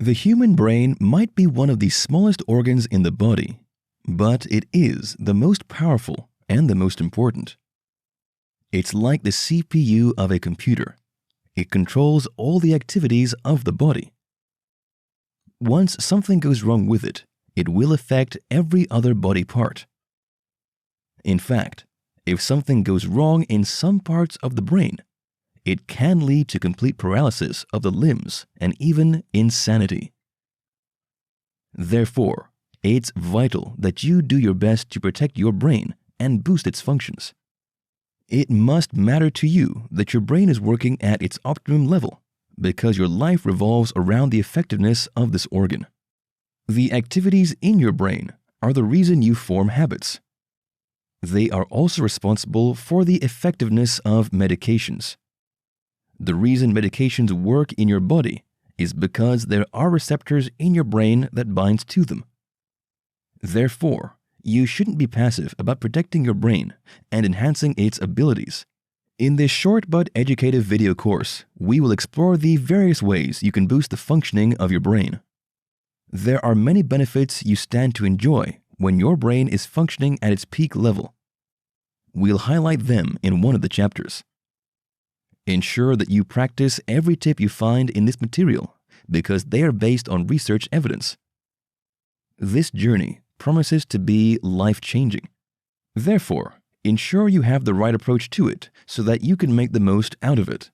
The human brain might be one of the smallest organs in the body, but it is the most powerful and the most important. It's like the CPU of a computer. It controls all the activities of the body. Once something goes wrong with it, it will affect every other body part. In fact, if something goes wrong in some parts of the brain, it can lead to complete paralysis of the limbs and even insanity. Therefore, it's vital that you do your best to protect your brain and boost its functions. It must matter to you that your brain is working at its optimum level because your life revolves around the effectiveness of this organ. The activities in your brain are the reason you form habits. They are also responsible for the effectiveness of medications. The reason medications work in your body is because there are receptors in your brain that binds to them. Therefore, you shouldn't be passive about protecting your brain and enhancing its abilities. In this short but educative video course, we will explore the various ways you can boost the functioning of your brain. There are many benefits you stand to enjoy when your brain is functioning at its peak level. We'll highlight them in one of the chapters. Ensure that you practice every tip you find in this material because they are based on research evidence. This journey promises to be life-changing. Therefore, ensure you have the right approach to it so that you can make the most out of it.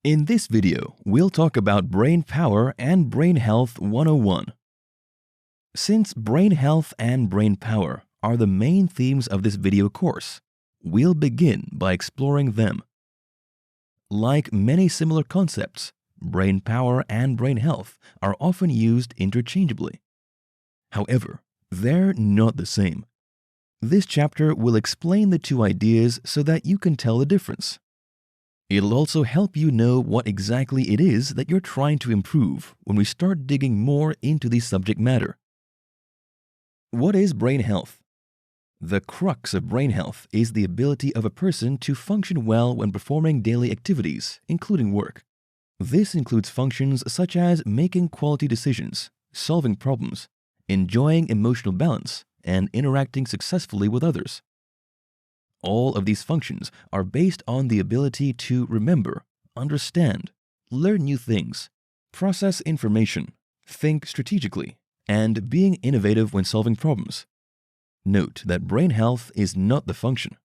In this video, we'll talk about brain power and brain health 101. Since brain health and brain power are the main themes of this video course, we'll begin by exploring them. Like many similar concepts, brain power and brain health are often used interchangeably. However, they're not the same. This chapter will explain the two ideas so that you can tell the difference. It'll also help you know what exactly it is that you're trying to improve when we start digging more into the subject matter. What is brain health? The crux of brain health is the ability of a person to function well when performing daily activities, including work. This includes functions such as making quality decisions, solving problems, enjoying emotional balance, and interacting successfully with others. All of these functions are based on the ability to remember, understand, learn new things, process information, think strategically, and being innovative when solving problems. Note that brain health is not the function.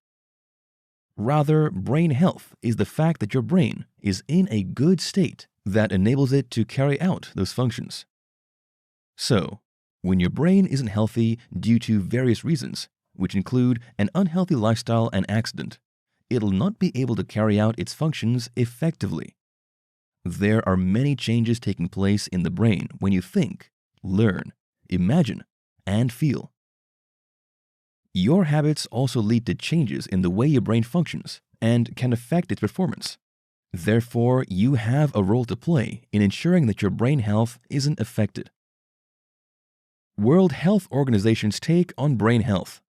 Rather, brain health is the fact that your brain is in a good state that enables it to carry out those functions. So, when your brain isn't healthy due to various reasons, which include an unhealthy lifestyle and accident, it'll not be able to carry out its functions effectively. There are many changes taking place in the brain when you think, learn, imagine, and feel. Your habits also lead to changes in the way your brain functions and can affect its performance. Therefore, you have a role to play in ensuring that your brain health isn't affected. World Health Organization's take on brain health.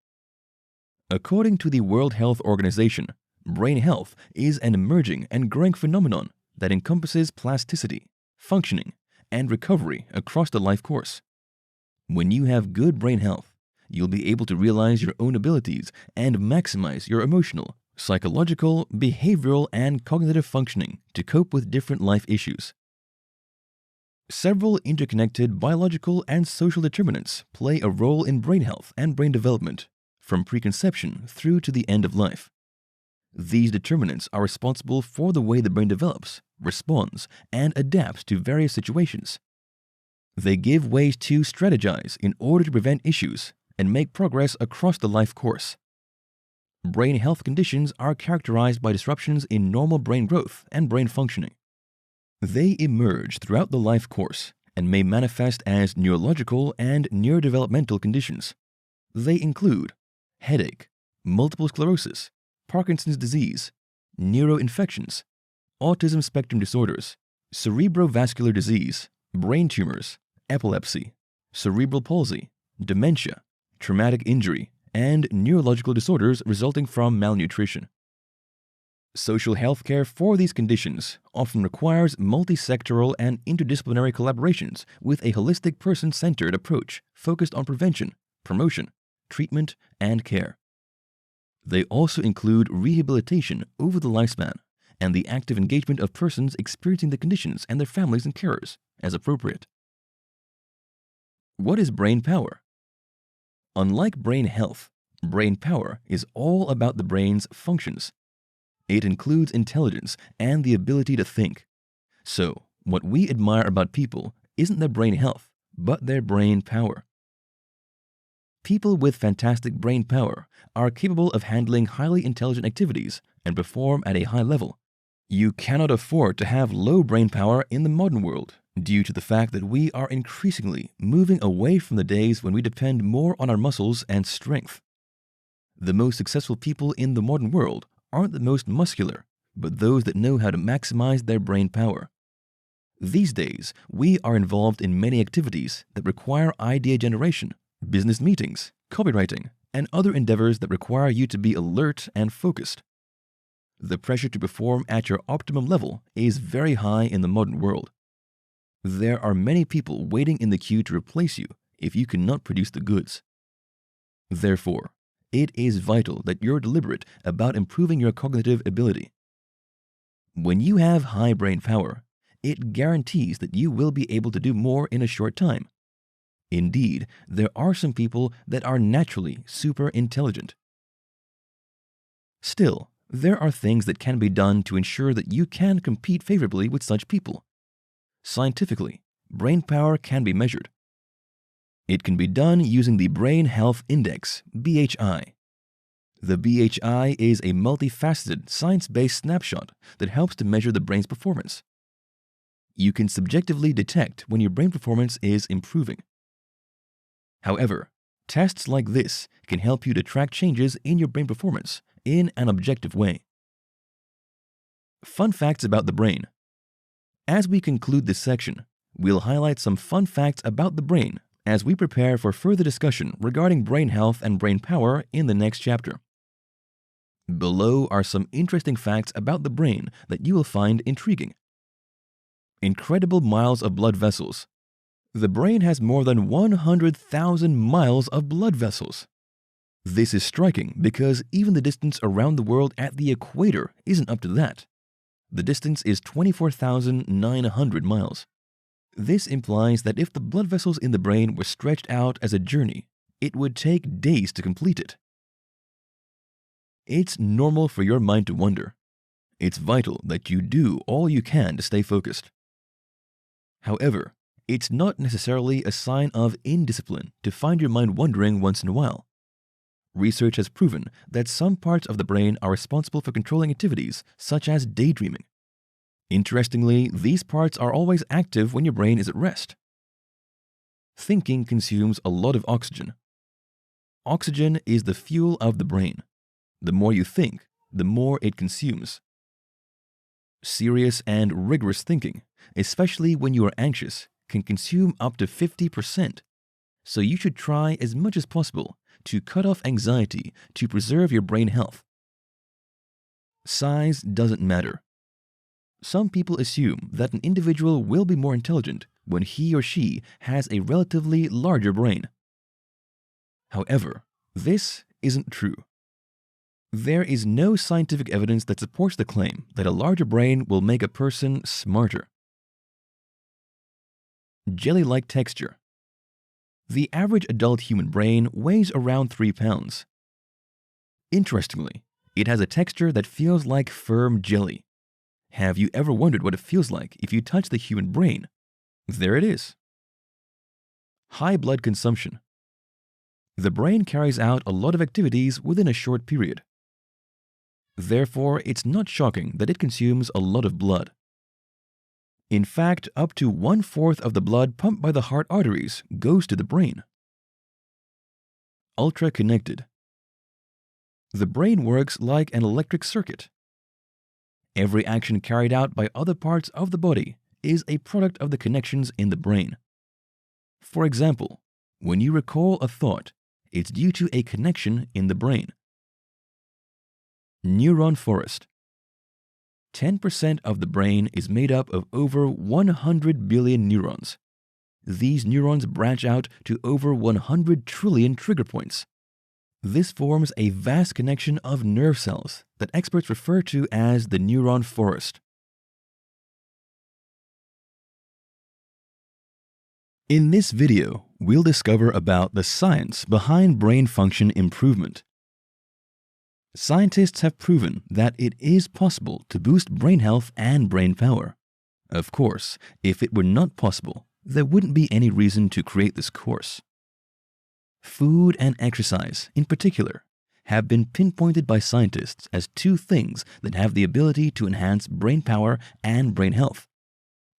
According to the World Health Organization, brain health is an emerging and growing phenomenon that encompasses plasticity, functioning, and recovery across the life course. When you have good brain health, you'll be able to realize your own abilities and maximize your emotional, psychological, behavioral, and cognitive functioning to cope with different life issues. Several interconnected biological and social determinants play a role in brain health and brain development, from preconception through to the end of life. These determinants are responsible for the way the brain develops, responds, and adapts to various situations. They give ways to strategize in order to prevent issues and make progress across the life course. Brain health conditions are characterized by disruptions in normal brain growth and brain functioning. They emerge throughout the life course and may manifest as neurological and neurodevelopmental conditions. They include headache, multiple sclerosis, Parkinson's disease, neuroinfections, autism spectrum disorders, cerebrovascular disease, brain tumors, epilepsy, cerebral palsy, dementia, traumatic injury, and neurological disorders resulting from malnutrition. Social healthcare for these conditions often requires multi-sectoral and interdisciplinary collaborations with a holistic person-centered approach focused on prevention, promotion, treatment, and care. They also include rehabilitation over the lifespan and the active engagement of persons experiencing the conditions and their families and carers as appropriate. What is brain power? Unlike brain health, brain power is all about the brain's functions. It includes intelligence and the ability to think. So, what we admire about people isn't their brain health, but their brain power. People with fantastic brain power are capable of handling highly intelligent activities and perform at a high level. You cannot afford to have low brain power in the modern world due to the fact that we are increasingly moving away from the days when we depend more on our muscles and strength. The most successful people in the modern world aren't the most muscular, but those that know how to maximize their brain power. These days, we are involved in many activities that require idea generation, business meetings, copywriting, and other endeavors that require you to be alert and focused. The pressure to perform at your optimum level is very high in the modern world. There are many people waiting in the queue to replace you if you cannot produce the goods. Therefore, it is vital that you're deliberate about improving your cognitive ability. When you have high brain power, it guarantees that you will be able to do more in a short time. Indeed, there are some people that are naturally super intelligent. Still, there are things that can be done to ensure that you can compete favorably with such people. Scientifically, brain power can be measured. It can be done using the Brain Health Index, BHI. The BHI is a multifaceted, science-based snapshot that helps to measure the brain's performance. You can subjectively detect when your brain performance is improving. However, tests like this can help you to track changes in your brain performance in an objective way. Fun facts about the brain. As we conclude this section, we'll highlight some fun facts about the brain as we prepare for further discussion regarding brain health and brain power in the next chapter. Below are some interesting facts about the brain that you will find intriguing. Incredible miles of blood vessels. The brain has more than 100,000 miles of blood vessels. This is striking because even the distance around the world at the equator isn't up to that. The distance is 24,900 miles. This implies that if the blood vessels in the brain were stretched out as a journey, it would take days to complete it. It's normal for your mind to wander. It's vital that you do all you can to stay focused. However, it's not necessarily a sign of indiscipline to find your mind wandering once in a while. Research has proven that some parts of the brain are responsible for controlling activities such as daydreaming. Interestingly, these parts are always active when your brain is at rest. Thinking consumes a lot of oxygen. Oxygen is the fuel of the brain. The more you think, the more it consumes. Serious and rigorous thinking, especially when you are anxious, can consume up to 50%. So you should try as much as possible to cut off anxiety to preserve your brain health. Size doesn't matter. Some people assume that an individual will be more intelligent when he or she has a relatively larger brain. However, this isn't true. There is no scientific evidence that supports the claim that a larger brain will make a person smarter. Jelly-like texture. The average adult human brain weighs around 3 pounds. Interestingly, it has a texture that feels like firm jelly. Have you ever wondered what it feels like if you touch the human brain? There it is. High blood consumption. The brain carries out a lot of activities within a short period. Therefore, it's not shocking that it consumes a lot of blood. In fact, up to 1/4 of the blood pumped by the heart arteries goes to the brain. Ultra-connected. The brain works like an electric circuit. Every action carried out by other parts of the body is a product of the connections in the brain. For example, when you recall a thought, it's due to a connection in the brain. Neuron forest. 10% of the brain is made up of over 100 billion neurons. These neurons branch out to over 100 trillion trigger points. This forms a vast connection of nerve cells that experts refer to as the neuron forest. In this video, we'll discover about the science behind brain function improvement. Scientists have proven that it is possible to boost brain health and brain power. Of course, if it were not possible, there wouldn't be any reason to create this course. Food and exercise, in particular, have been pinpointed by scientists as two things that have the ability to enhance brain power and brain health.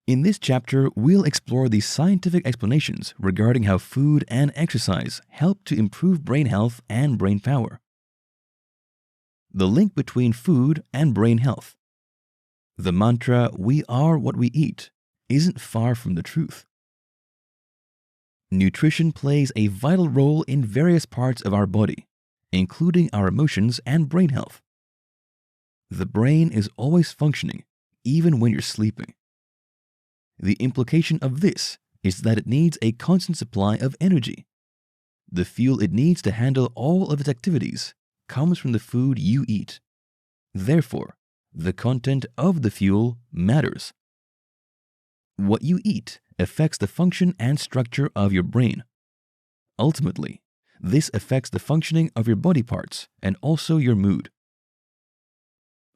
In this chapter, we'll explore the scientific explanations regarding how food and exercise help to improve brain health and brain power. The link between food and brain health. The mantra, "We are what we eat," isn't far from the truth. Nutrition plays a vital role in various parts of our body, including our emotions and brain health. The brain is always functioning, even when you're sleeping. The implication of this is that it needs a constant supply of energy. The fuel it needs to handle all of its activities comes from the food you eat. Therefore, the content of the fuel matters. What you eat affects the function and structure of your brain. Ultimately, this affects the functioning of your body parts and also your mood.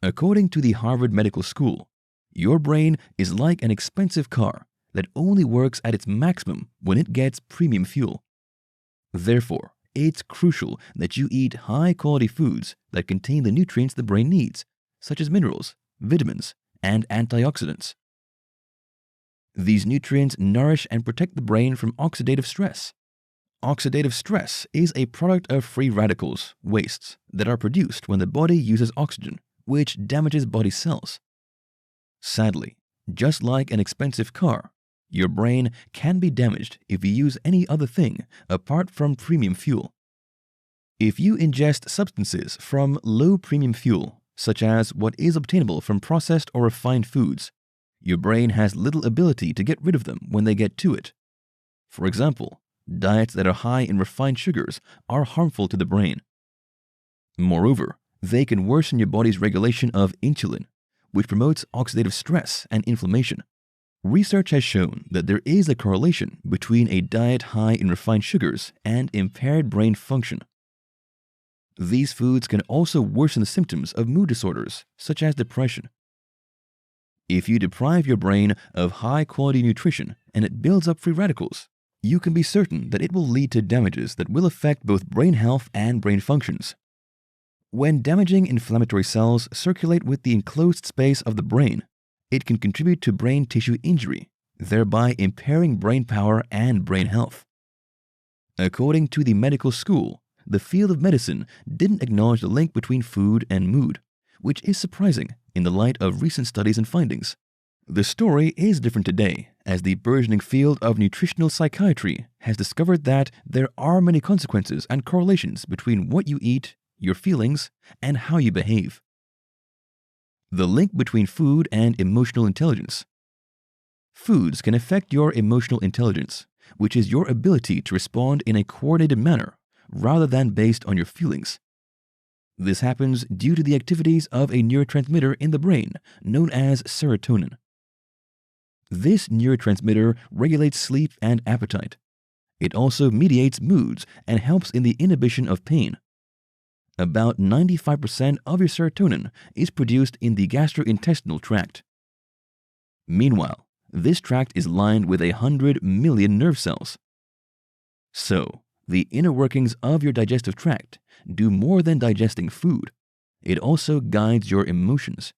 According to the Harvard Medical School, your brain is like an expensive car that only works at its maximum when it gets premium fuel. Therefore, it's crucial that you eat high-quality foods that contain the nutrients the brain needs, such as minerals, vitamins, and antioxidants. These nutrients nourish and protect the brain from oxidative stress. Oxidative stress is a product of free radicals, wastes, that are produced when the body uses oxygen, which damages body cells. Sadly, just like an expensive car, your brain can be damaged if you use any other thing apart from premium fuel. If you ingest substances from low premium fuel, such as what is obtainable from processed or refined foods, your brain has little ability to get rid of them when they get to it. For example, diets that are high in refined sugars are harmful to the brain. Moreover, they can worsen your body's regulation of insulin, which promotes oxidative stress and inflammation. Research has shown that there is a correlation between a diet high in refined sugars and impaired brain function. These foods can also worsen the symptoms of mood disorders, such as depression. If you deprive your brain of high-quality nutrition and it builds up free radicals, you can be certain that it will lead to damages that will affect both brain health and brain functions. When damaging inflammatory cells circulate with the enclosed space of the brain, it can contribute to brain tissue injury, thereby impairing brain power and brain health. According to the medical school, the field of medicine didn't acknowledge the link between food and mood, which is surprising in the light of recent studies and findings. The story is different today, as the burgeoning field of nutritional psychiatry has discovered that there are many consequences and correlations between what you eat, your feelings, and how you behave. The link between food and emotional intelligence. Foods can affect your emotional intelligence, which is your ability to respond in a coordinated manner rather than based on your feelings. This happens due to the activities of a neurotransmitter in the brain known as serotonin. This neurotransmitter regulates sleep and appetite. It also mediates moods and helps in the inhibition of pain. About 95% of your serotonin is produced in the gastrointestinal tract. Meanwhile, this tract is lined with 100 million nerve cells. So, the inner workings of your digestive tract do more than digesting food. It also guides your emotions.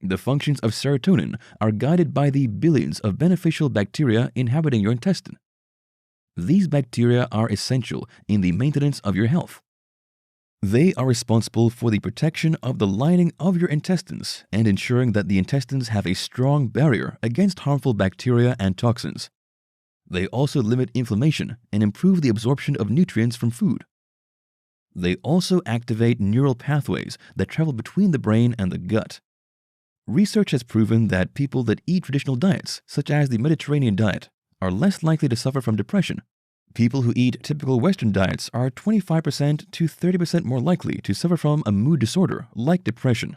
The functions of serotonin are guided by the billions of beneficial bacteria inhabiting your intestine. These bacteria are essential in the maintenance of your health. They are responsible for the protection of the lining of your intestines and ensuring that the intestines have a strong barrier against harmful bacteria and toxins. They also limit inflammation and improve the absorption of nutrients from food. They also activate neural pathways that travel between the brain and the gut, Research has proven that people that eat traditional diets, such as the Mediterranean diet, are less likely to suffer from depression. People who eat typical Western diets are 25% to 30% more likely to suffer from a mood disorder like depression.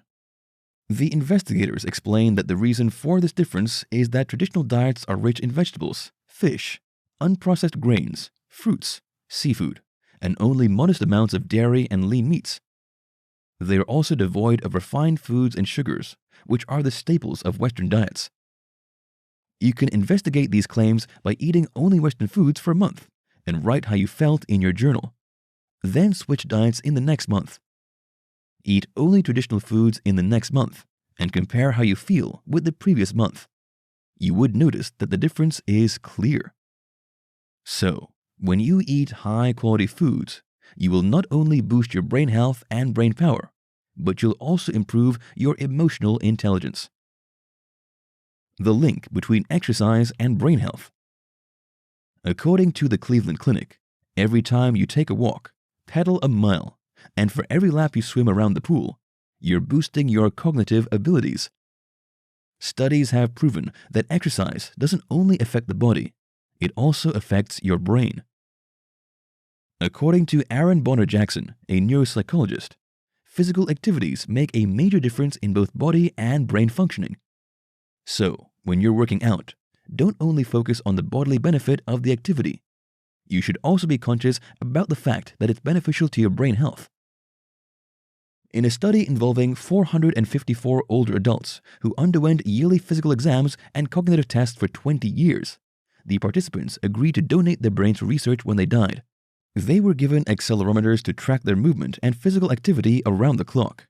The investigators explain that the reason for this difference is that traditional diets are rich in vegetables, fish, unprocessed grains, fruits, seafood, and only modest amounts of dairy and lean meats. They are also devoid of refined foods and sugars, which are the staples of Western diets. You can investigate these claims by eating only Western foods for a month and write how you felt in your journal. Then switch diets in the next month. Eat only traditional foods in the next month and compare how you feel with the previous month. You would notice that the difference is clear. So, when you eat high-quality foods, you will not only boost your brain health and brain power, but you'll also improve your emotional intelligence. The link between exercise and brain health. According to the Cleveland Clinic, every time you take a walk, pedal a mile, and for every lap you swim around the pool, you're boosting your cognitive abilities. Studies have proven that exercise doesn't only affect the body, it also affects your brain. According to Aaron Bonner Jackson, a neuropsychologist, physical activities make a major difference in both body and brain functioning. So, when you're working out, don't only focus on the bodily benefit of the activity. You should also be conscious about the fact that it's beneficial to your brain health. In a study involving 454 older adults who underwent yearly physical exams and cognitive tests for 20 years, the participants agreed to donate their brains for research when they died. They were given accelerometers to track their movement and physical activity around the clock.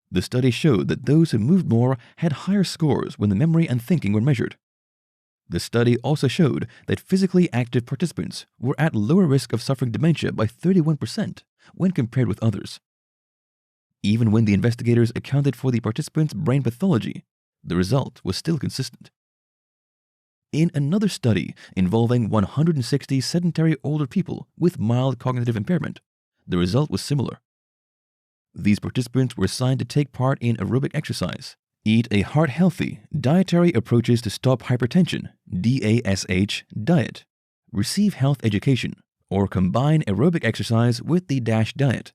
The study showed that those who moved more had higher scores when the memory and thinking were measured. The study also showed that physically active participants were at lower risk of suffering dementia by 31% when compared with others. Even when the investigators accounted for the participants' brain pathology, the result was still consistent. In another study involving 160 sedentary older people with mild cognitive impairment, the result was similar. These participants were assigned to take part in aerobic exercise, eat a heart-healthy, dietary approaches to stop hypertension, DASH, diet, receive health education, or combine aerobic exercise with the DASH diet.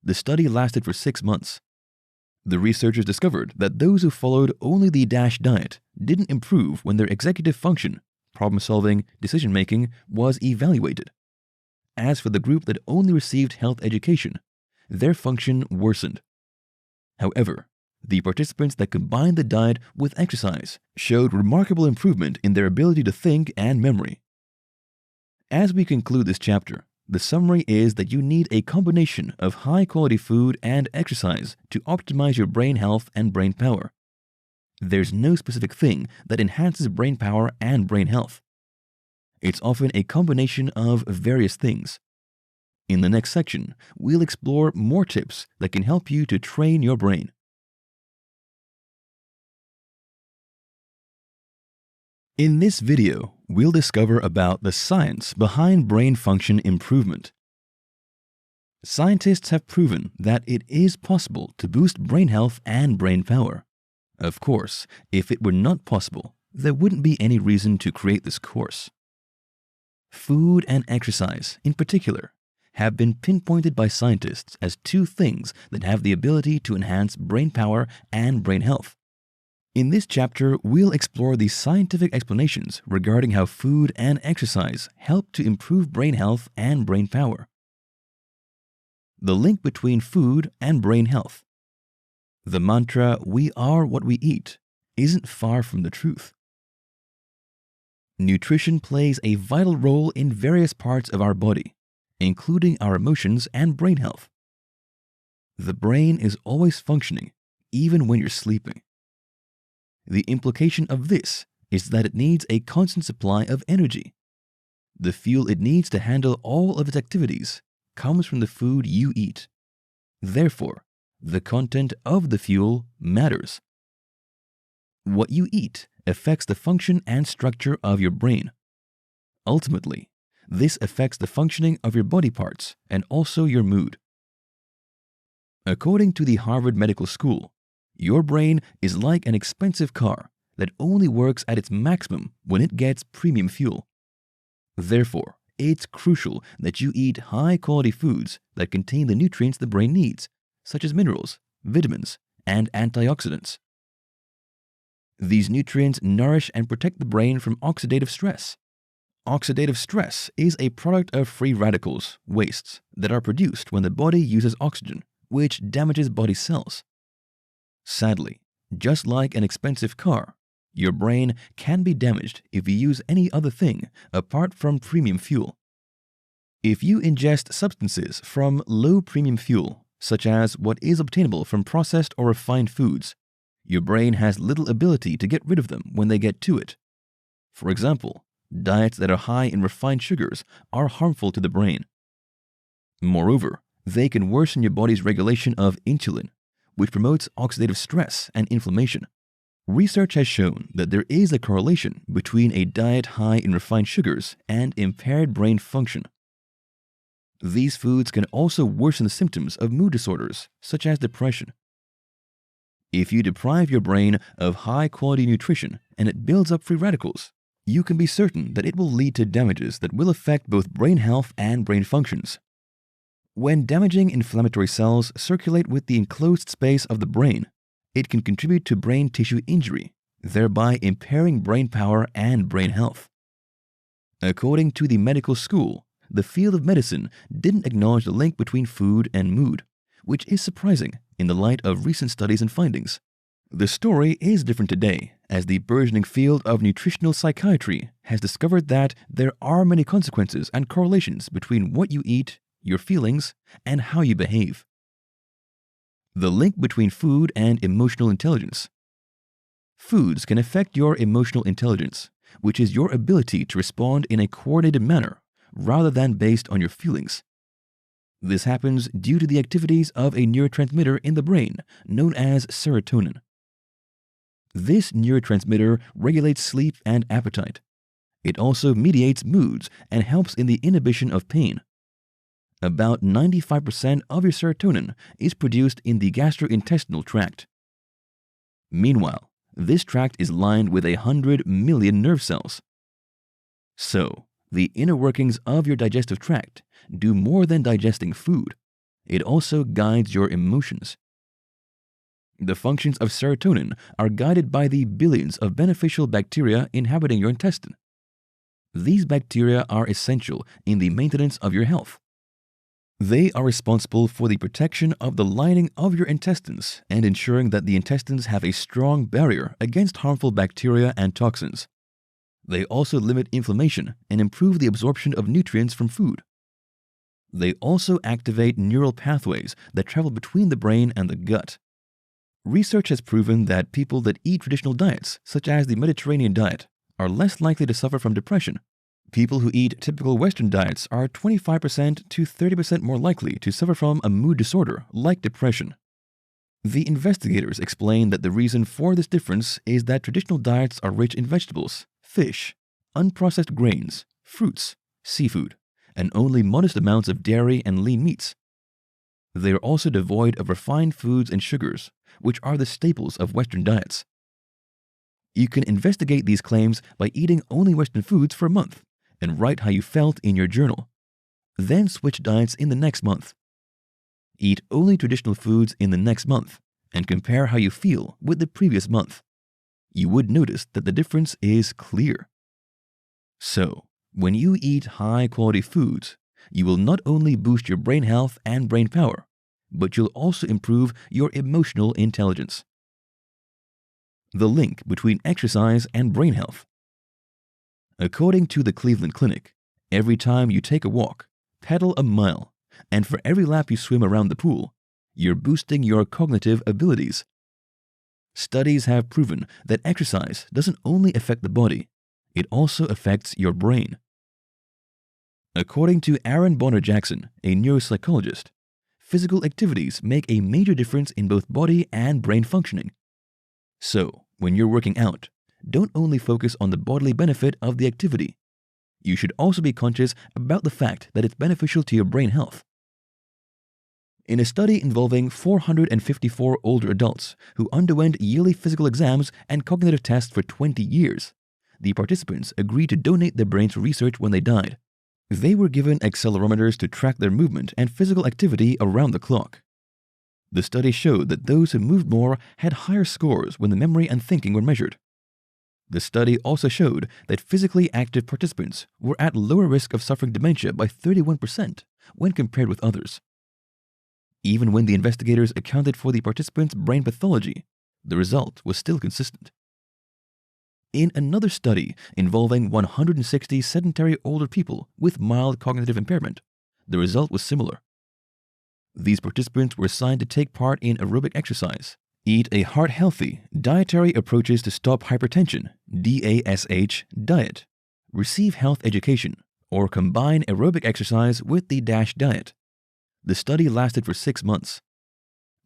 The study lasted for 6 months. The researchers discovered that those who followed only the DASH diet didn't improve when their executive function, problem-solving, decision-making was evaluated. As for the group that only received health education, their function worsened. However, the participants that combined the diet with exercise showed remarkable improvement in their ability to think and memory. As we conclude this chapter, the summary is that you need a combination of high-quality food and exercise to optimize your brain health and brain power. There's no specific thing that enhances brain power and brain health. It's often a combination of various things. In the next section, we'll explore more tips that can help you to train your brain. In this video, we'll discover about the science behind brain function improvement. Scientists have proven that it is possible to boost brain health and brain power. Of course, if it were not possible, there wouldn't be any reason to create this course. Food and exercise, in particular, have been pinpointed by scientists as two things that have the ability to enhance brain power and brain health. In this chapter, we'll explore the scientific explanations regarding how food and exercise help to improve brain health and brain power. The link between food and brain health. The mantra, "We are what we eat," isn't far from the truth. Nutrition plays a vital role in various parts of our body, including our emotions and brain health. The brain is always functioning, even when you're sleeping. The implication of this is that it needs a constant supply of energy. The fuel it needs to handle all of its activities comes from the food you eat. Therefore, the content of the fuel matters. What you eat affects the function and structure of your brain. Ultimately, this affects the functioning of your body parts and also your mood. According to the Harvard Medical School, Your brain is like an expensive car that only works at its maximum when it gets premium fuel. Therefore, it's crucial that you eat high-quality foods that contain the nutrients the brain needs, such as minerals, vitamins, and antioxidants. These nutrients nourish and protect the brain from oxidative stress. Oxidative stress is a product of free radicals, wastes, that are produced when the body uses oxygen, which damages body cells. Sadly, just like an expensive car, your brain can be damaged if you use any other thing apart from premium fuel. If you ingest substances from low premium fuel, such as what is obtainable from processed or refined foods, your brain has little ability to get rid of them when they get to it. For example, diets that are high in refined sugars are harmful to the brain. Moreover, they can worsen your body's regulation of insulin, which promotes oxidative stress and inflammation. Research has shown that there is a correlation between a diet high in refined sugars and impaired brain function. These foods can also worsen the symptoms of mood disorders, such as depression. If you deprive your brain of high-quality nutrition and it builds up free radicals, you can be certain that it will lead to damages that will affect both brain health and brain functions. When damaging inflammatory cells circulate with the enclosed space of the brain, it can contribute to brain tissue injury, thereby impairing brain power and brain health. According to the medical school, the field of medicine didn't acknowledge the link between food and mood, which is surprising in the light of recent studies and findings. The story is different today, as the burgeoning field of nutritional psychiatry has discovered that there are many consequences and correlations between what you eat, your feelings, and how you behave. The link between food and emotional intelligence. Foods can affect your emotional intelligence, which is your ability to respond in a coordinated manner rather than based on your feelings. This happens due to the activities of a neurotransmitter in the brain known as serotonin. This neurotransmitter regulates sleep and appetite. It also mediates moods and helps in the inhibition of pain. About 95% of your serotonin is produced in the gastrointestinal tract. Meanwhile, this tract is lined with 100 million nerve cells. So, the inner workings of your digestive tract do more than digesting food. It also guides your emotions. The functions of serotonin are guided by the billions of beneficial bacteria inhabiting your intestine. These bacteria are essential in the maintenance of your health. They are responsible for the protection of the lining of your intestines and ensuring that the intestines have a strong barrier against harmful bacteria and toxins. They also limit inflammation and improve the absorption of nutrients from food. They also activate neural pathways that travel between the brain and the gut. Research has proven that people that eat traditional diets, such as the Mediterranean diet, are less likely to suffer from depression. People who eat typical Western diets are 25% to 30% more likely to suffer from a mood disorder like depression. The investigators explain that the reason for this difference is that traditional diets are rich in vegetables, fish, unprocessed grains, fruits, seafood, and only modest amounts of dairy and lean meats. They are also devoid of refined foods and sugars, which are the staples of Western diets. You can investigate these claims by eating only Western foods for a month and write how you felt in your journal. Then switch diets in the next month. Eat only traditional foods in the next month and compare how you feel with the previous month. You would notice that the difference is clear. So, when you eat high-quality foods, you will not only boost your brain health and brain power, but you'll also improve your emotional intelligence. The link between exercise and brain health. According to the Cleveland Clinic, every time you take a walk, pedal a mile, and for every lap you swim around the pool, you're boosting your cognitive abilities. Studies have proven that exercise doesn't only affect the body, it also affects your brain. According to Aaron Bonner Jackson, a neuropsychologist, physical activities make a major difference in both body and brain functioning. So, when you're working out, don't only focus on the bodily benefit of the activity. You should also be conscious about the fact that it's beneficial to your brain health. In a study involving 454 older adults who underwent yearly physical exams and cognitive tests for 20 years, the participants agreed to donate their brains for research when they died. They were given accelerometers to track their movement and physical activity around the clock. The study showed that those who moved more had higher scores when the memory and thinking were measured. The study also showed that physically active participants were at lower risk of suffering dementia by 31% when compared with others. Even when the investigators accounted for the participants' brain pathology, the result was still consistent. In another study involving 160 sedentary older people with mild cognitive impairment, the result was similar. These participants were assigned to take part in aerobic exercise, eat a heart-healthy dietary approaches to stop hypertension (DASH) diet, receive health education, or combine aerobic exercise with the DASH diet. The study lasted for 6 months.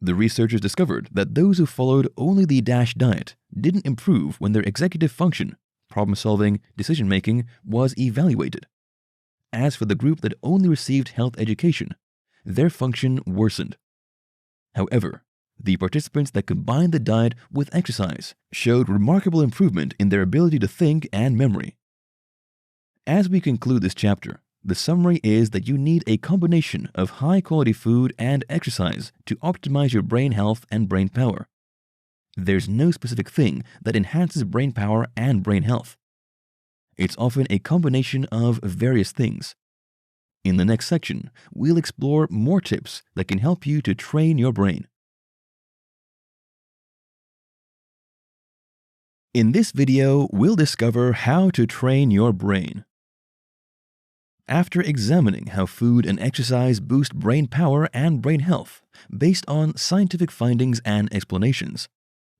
The researchers discovered that those who followed only the DASH diet didn't improve when their executive function, problem-solving, decision-making was evaluated. As for the group that only received health education, their function worsened. However, the participants that combined the diet with exercise showed remarkable improvement in their ability to think and memory. As we conclude this chapter, the summary is that you need a combination of high-quality food and exercise to optimize your brain health and brain power. There's no specific thing that enhances brain power and brain health. It's often a combination of various things. In the next section, we'll explore more tips that can help you to train your brain. In this video, we'll discover how to train your brain. After examining how food and exercise boost brain power and brain health based on scientific findings and explanations,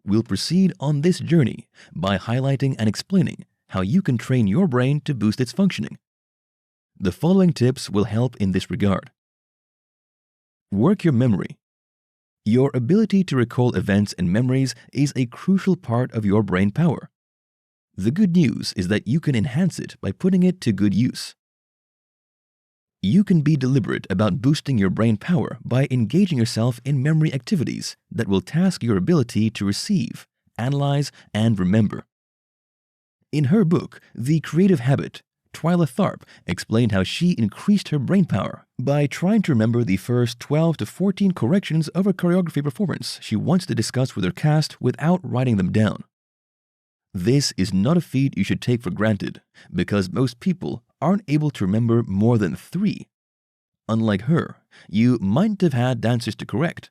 we'll proceed on this journey by highlighting and explaining how you can train your brain to boost its functioning. The following tips will help in this regard. Work your memory. Your ability to recall events and memories is a crucial part of your brain power. The good news is that you can enhance it by putting it to good use. You can be deliberate about boosting your brain power by engaging yourself in memory activities that will task your ability to receive, analyze, and remember. In her book, The Creative Habit, Twyla Tharp explained how she increased her brain power by trying to remember the first 12 to 14 corrections of a choreography performance she wants to discuss with her cast without writing them down. This is not a feat you should take for granted because most people aren't able to remember more than 3. Unlike her, you mightn't have had dancers to correct.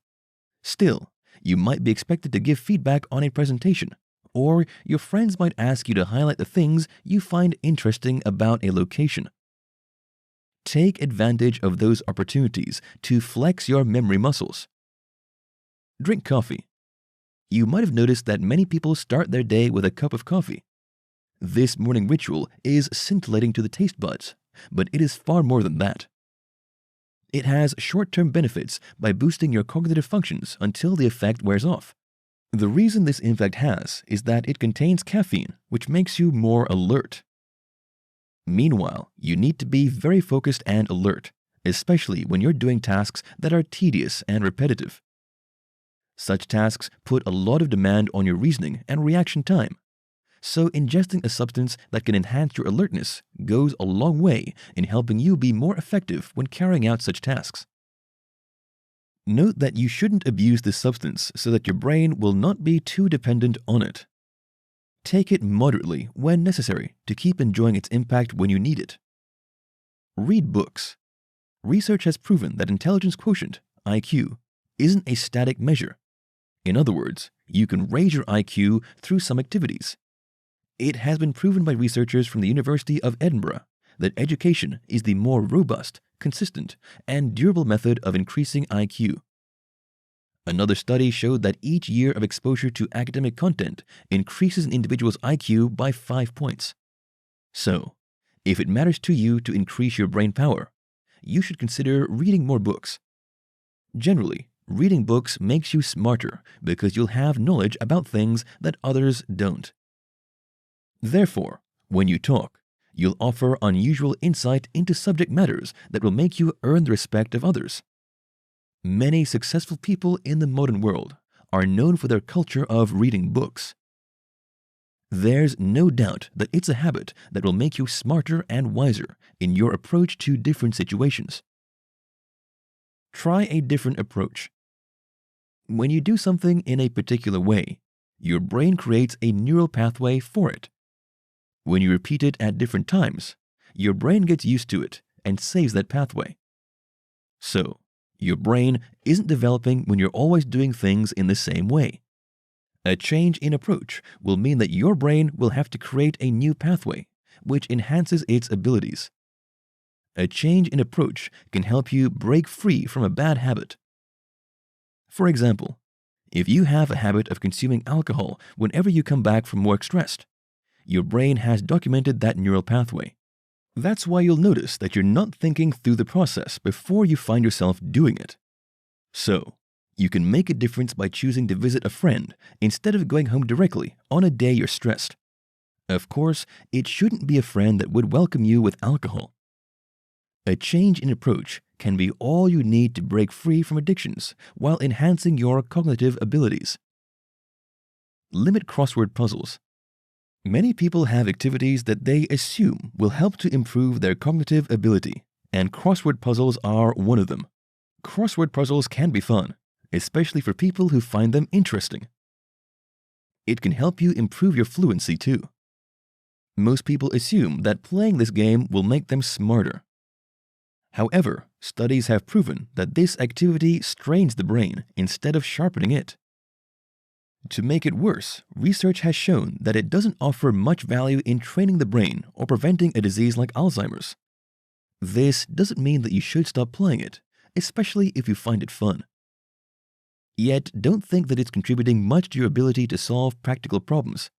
Still, you might be expected to give feedback on a presentation, or your friends might ask you to highlight the things you find interesting about a location. Take advantage of those opportunities to flex your memory muscles. Drink coffee. You might have noticed that many people start their day with a cup of coffee. This morning ritual is scintillating to the taste buds, but it is far more than that. It has short-term benefits by boosting your cognitive functions until the effect wears off. The reason this impact has is that it contains caffeine, which makes you more alert. Meanwhile, you need to be very focused and alert, especially when you're doing tasks that are tedious and repetitive. Such tasks put a lot of demand on your reasoning and reaction time. So ingesting a substance that can enhance your alertness goes a long way in helping you be more effective when carrying out such tasks. Note that you shouldn't abuse this substance so that your brain will not be too dependent on it. Take it moderately when necessary to keep enjoying its impact when you need it. Read books. Research has proven that intelligence quotient, IQ, isn't a static measure. In other words, you can raise your IQ through some activities. It has been proven by researchers from the University of Edinburgh that education is the more robust, consistent, and durable method of increasing IQ. Another study showed that each year of exposure to academic content increases an individual's IQ by 5 points. So, if it matters to you to increase your brain power, you should consider reading more books. Generally, reading books makes you smarter because you'll have knowledge about things that others don't. Therefore, when you talk, you'll offer unusual insight into subject matters that will make you earn the respect of others. Many successful people in the modern world are known for their culture of reading books. There's no doubt that it's a habit that will make you smarter and wiser in your approach to different situations. Try a different approach. When you do something in a particular way, your brain creates a neural pathway for it. When you repeat it at different times, your brain gets used to it and saves that pathway. So, your brain isn't developing when you're always doing things in the same way. A change in approach will mean that your brain will have to create a new pathway, which enhances its abilities. A change in approach can help you break free from a bad habit. For example, if you have a habit of consuming alcohol whenever you come back from work stressed, your brain has documented that neural pathway. That's why you'll notice that you're not thinking through the process before you find yourself doing it. So, you can make a difference by choosing to visit a friend instead of going home directly on a day you're stressed. Of course, it shouldn't be a friend that would welcome you with alcohol. A change in approach can be all you need to break free from addictions while enhancing your cognitive abilities. Limit crossword puzzles. Many people have activities that they assume will help to improve their cognitive ability, and crossword puzzles are one of them. Crossword puzzles can be fun, especially for people who find them interesting. It can help you improve your fluency too. Most people assume that playing this game will make them smarter. However, studies have proven that this activity strains the brain instead of sharpening it. To make it worse, research has shown that it doesn't offer much value in training the brain or preventing a disease like Alzheimer's. This doesn't mean that you should stop playing it, especially if you find it fun. Yet, don't think that it's contributing much to your ability to solve practical problems.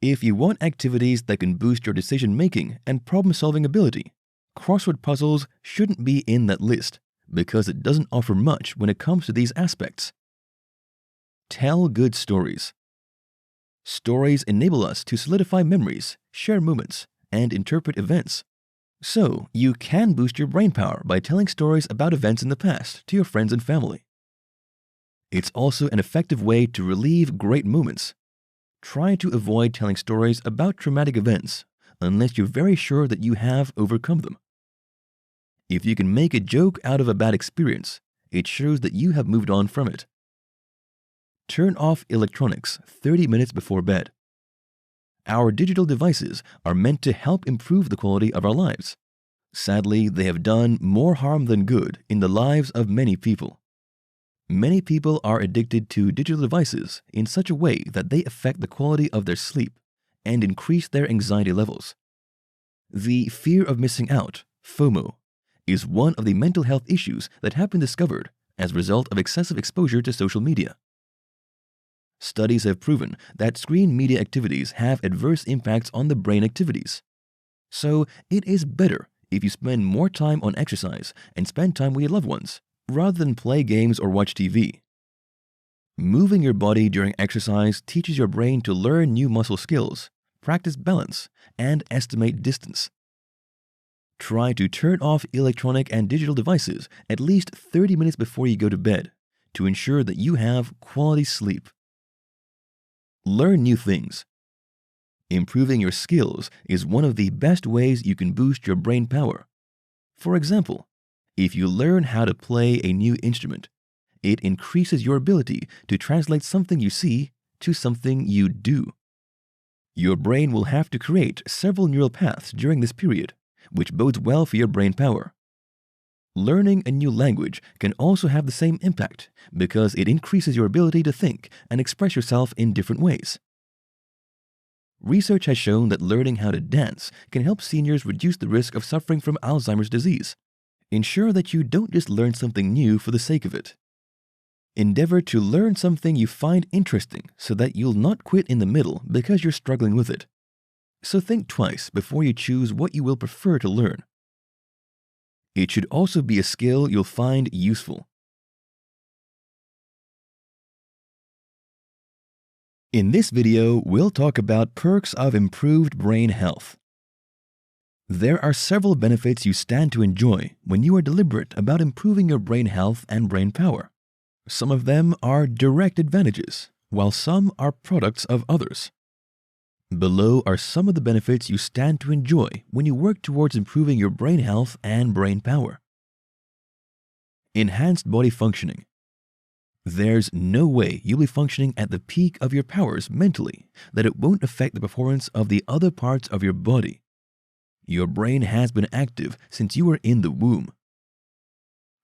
If you want activities that can boost your decision-making and problem-solving ability, crossword puzzles shouldn't be in that list because it doesn't offer much when it comes to these aspects. Tell good stories. Stories enable us to solidify memories, share moments, and interpret events. So, you can boost your brain power by telling stories about events in the past to your friends and family. It's also an effective way to relieve great moments. Try to avoid telling stories about traumatic events unless you're very sure that you have overcome them. If you can make a joke out of a bad experience, it shows that you have moved on from it. Turn off electronics 30 minutes before bed. Our digital devices are meant to help improve the quality of our lives. Sadly, they have done more harm than good in the lives of many people. Many people are addicted to digital devices in such a way that they affect the quality of their sleep and increase their anxiety levels. The fear of missing out, FOMO, is one of the mental health issues that have been discovered as a result of excessive exposure to social media. Studies have proven that screen media activities have adverse impacts on the brain activities. So, it is better if you spend more time on exercise and spend time with your loved ones, rather than play games or watch TV. Moving your body during exercise teaches your brain to learn new muscle skills, practice balance, and estimate distance. Try to turn off electronic and digital devices at least 30 minutes before you go to bed to ensure that you have quality sleep. Learn new things. Improving your skills is one of the best ways you can boost your brain power. For example, if you learn how to play a new instrument, it increases your ability to translate something you see to something you do. Your brain will have to create several neural paths during this period, which bodes well for your brain power. Learning a new language can also have the same impact because it increases your ability to think and express yourself in different ways. Research has shown that learning how to dance can help seniors reduce the risk of suffering from Alzheimer's disease. Ensure that you don't just learn something new for the sake of it. Endeavor to learn something you find interesting so that you'll not quit in the middle because you're struggling with it. So think twice before you choose what you will prefer to learn. It should also be a skill you'll find useful. In this video, we'll talk about perks of improved brain health. There are several benefits you stand to enjoy when you are deliberate about improving your brain health and brain power. Some of them are direct advantages, while some are products of others. Below are some of the benefits you stand to enjoy when you work towards improving your brain health and brain power. Enhanced body functioning. There's no way you'll be functioning at the peak of your powers mentally that it won't affect the performance of the other parts of your body. Your brain has been active since you were in the womb.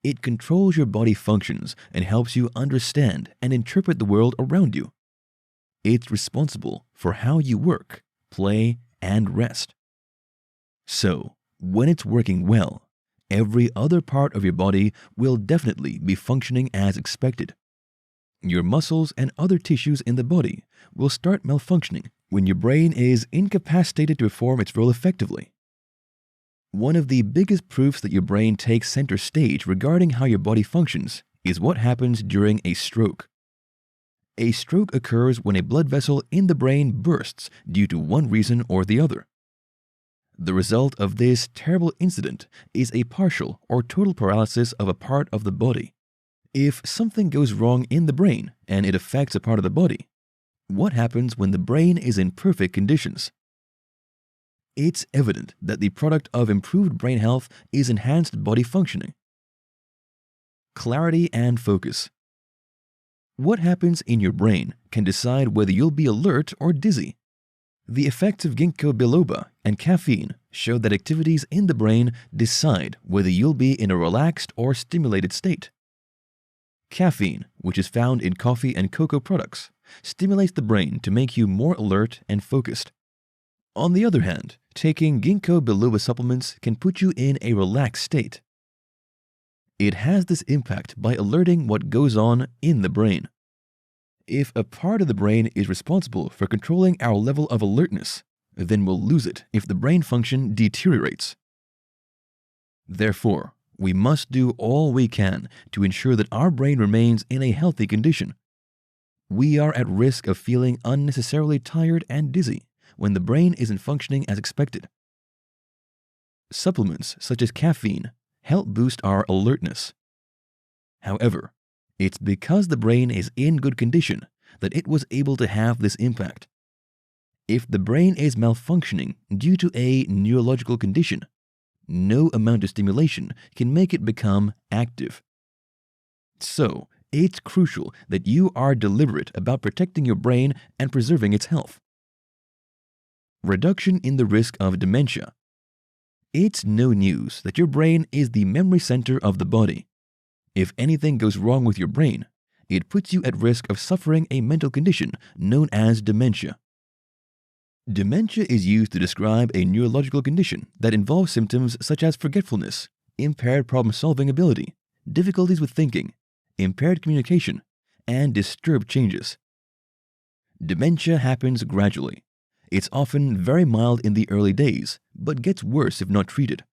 It controls your body functions and helps you understand and interpret the world around you. It's responsible for how you work, play, and rest. So, when it's working well, every other part of your body will definitely be functioning as expected. Your muscles and other tissues in the body will start malfunctioning when your brain is incapacitated to perform its role effectively. One of the biggest proofs that your brain takes center stage regarding how your body functions is what happens during a stroke. A stroke occurs when a blood vessel in the brain bursts due to one reason or the other. The result of this terrible incident is a partial or total paralysis of a part of the body. If something goes wrong in the brain and it affects a part of the body, what happens when the brain is in perfect conditions? It's evident that the product of improved brain health is enhanced body functioning. Clarity and focus. What happens in your brain can decide whether you'll be alert or dizzy. The effects of ginkgo biloba and caffeine show that activities in the brain decide whether you'll be in a relaxed or stimulated state. Caffeine, which is found in coffee and cocoa products, stimulates the brain to make you more alert and focused. On the other hand, taking ginkgo biloba supplements can put you in a relaxed state. It has this impact by alerting what goes on in the brain. If a part of the brain is responsible for controlling our level of alertness, then we'll lose it if the brain function deteriorates. Therefore, we must do all we can to ensure that our brain remains in a healthy condition. We are at risk of feeling unnecessarily tired and dizzy when the brain isn't functioning as expected. Supplements such as caffeine help boost our alertness. However, it's because the brain is in good condition that it was able to have this impact. If the brain is malfunctioning due to a neurological condition, no amount of stimulation can make it become active. So, it's crucial that you are deliberate about protecting your brain and preserving its health. Reduction in the risk of dementia. It's no news that your brain is the memory center of the body. If anything goes wrong with your brain, it puts you at risk of suffering a mental condition known as dementia. Dementia is used to describe a neurological condition that involves symptoms such as forgetfulness, impaired problem-solving ability, difficulties with thinking, impaired communication, and disturbed changes. Dementia happens gradually. It's often very mild in the early days, but gets worse if not treated.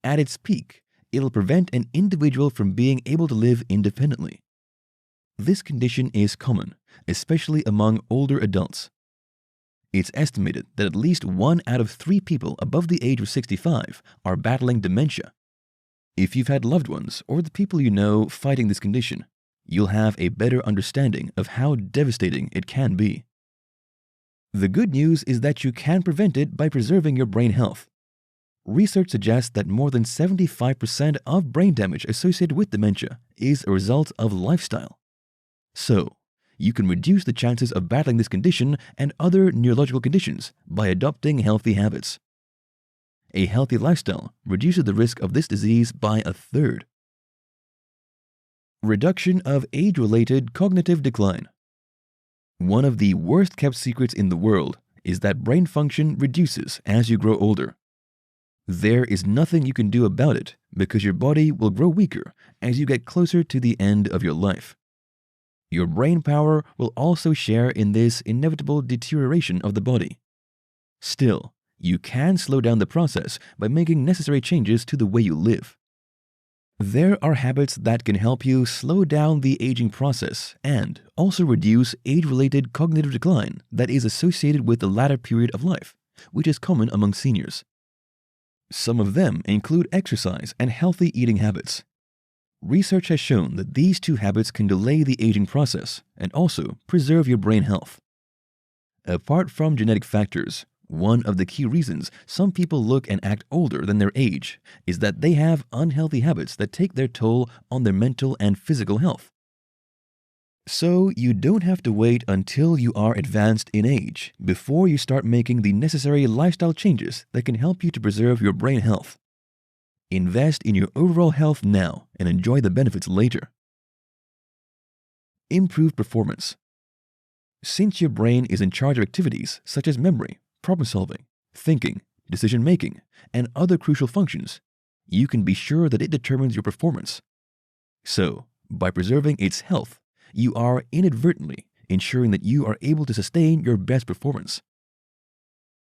At its peak, it'll prevent an individual from being able to live independently. This condition is common, especially among older adults. It's estimated that at least 1 out of 3 people above the age of 65 are battling dementia. If you've had loved ones or the people you know fighting this condition, you'll have a better understanding of how devastating it can be. The good news is that you can prevent it by preserving your brain health. Research suggests that more than 75% of brain damage associated with dementia is a result of lifestyle. So, you can reduce the chances of battling this condition and other neurological conditions by adopting healthy habits. A healthy lifestyle reduces the risk of this disease by 1/3. Reduction of age-related cognitive decline. One of the worst-kept secrets in the world is that brain function reduces as you grow older. There is nothing you can do about it because your body will grow weaker as you get closer to the end of your life. Your brain power will also share in this inevitable deterioration of the body. Still, you can slow down the process by making necessary changes to the way you live. There are habits that can help you slow down the aging process and also reduce age-related cognitive decline that is associated with the latter period of life, which is common among seniors. Some of them include exercise and healthy eating habits. Research has shown that these two habits can delay the aging process and also preserve your brain health. Apart from genetic factors, one of the key reasons some people look and act older than their age is that they have unhealthy habits that take their toll on their mental and physical health. So you don't have to wait until you are advanced in age before you start making the necessary lifestyle changes that can help you to preserve your brain health. Invest in your overall health now and enjoy the benefits later. Improved performance. Since your brain is in charge of activities such as memory, problem solving, thinking, decision making, and other crucial functions, you can be sure that it determines your performance. So, by preserving its health, you are inadvertently ensuring that you are able to sustain your best performance.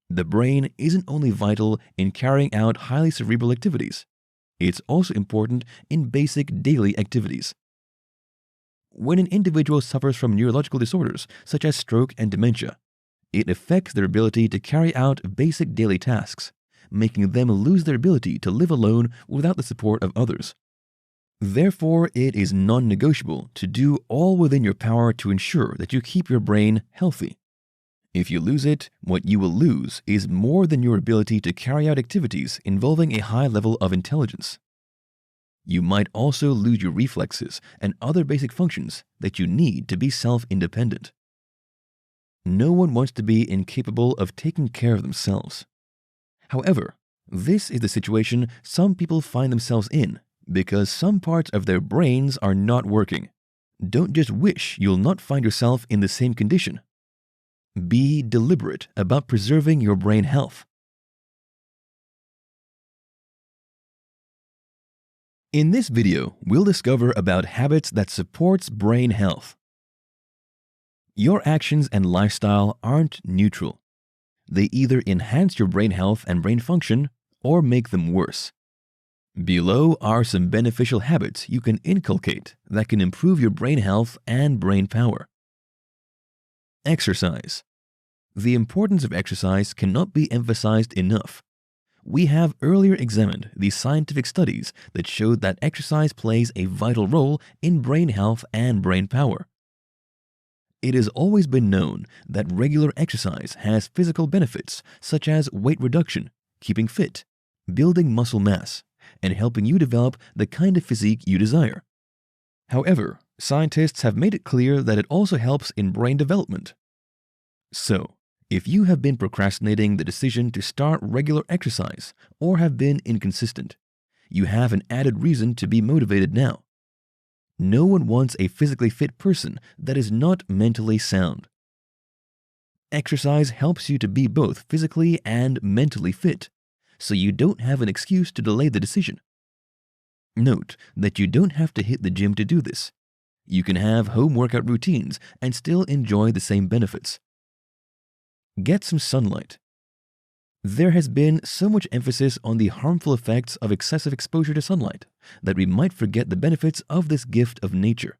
The brain isn't only vital in carrying out highly cerebral activities, it's also important in basic daily activities. When an individual suffers from neurological disorders such as stroke and dementia, it affects their ability to carry out basic daily tasks, making them lose their ability to live alone without the support of others. Therefore, it is non-negotiable to do all within your power to ensure that you keep your brain healthy. If you lose it, what you will lose is more than your ability to carry out activities involving a high level of intelligence. You might also lose your reflexes and other basic functions that you need to be self-independent. No one wants to be incapable of taking care of themselves. However, this is the situation some people find themselves in because some parts of their brains are not working. Don't just wish you'll not find yourself in the same condition. Be deliberate about preserving your brain health. In this video, we'll discover about habits that supports brain health. Your actions and lifestyle aren't neutral. They either enhance your brain health and brain function or make them worse. Below are some beneficial habits you can inculcate that can improve your brain health and brain power. Exercise. The importance of exercise cannot be emphasized enough. We have earlier examined the scientific studies that showed that exercise plays a vital role in brain health and brain power. It has always been known that regular exercise has physical benefits such as weight reduction, keeping fit, building muscle mass, and helping you develop the kind of physique you desire. However, scientists have made it clear that it also helps in brain development. So, if you have been procrastinating the decision to start regular exercise or have been inconsistent, you have an added reason to be motivated now. No one wants a physically fit person that is not mentally sound. Exercise helps you to be both physically and mentally fit, so you don't have an excuse to delay the decision. Note that you don't have to hit the gym to do this. You can have home workout routines and still enjoy the same benefits. Get some sunlight. There has been so much emphasis on the harmful effects of excessive exposure to sunlight that we might forget the benefits of this gift of nature.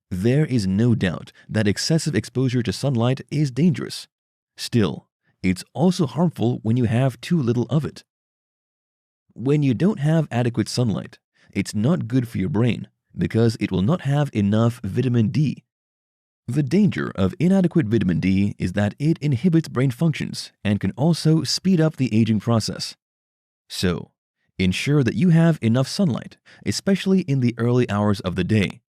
There is no doubt that excessive exposure to sunlight is dangerous. Still, it's also harmful when you have too little of it. When you don't have adequate sunlight, it's not good for your brain because it will not have enough vitamin D. The danger of inadequate vitamin D is that it inhibits brain functions and can also speed up the aging process. So, ensure that you have enough sunlight, especially in the early hours of the day.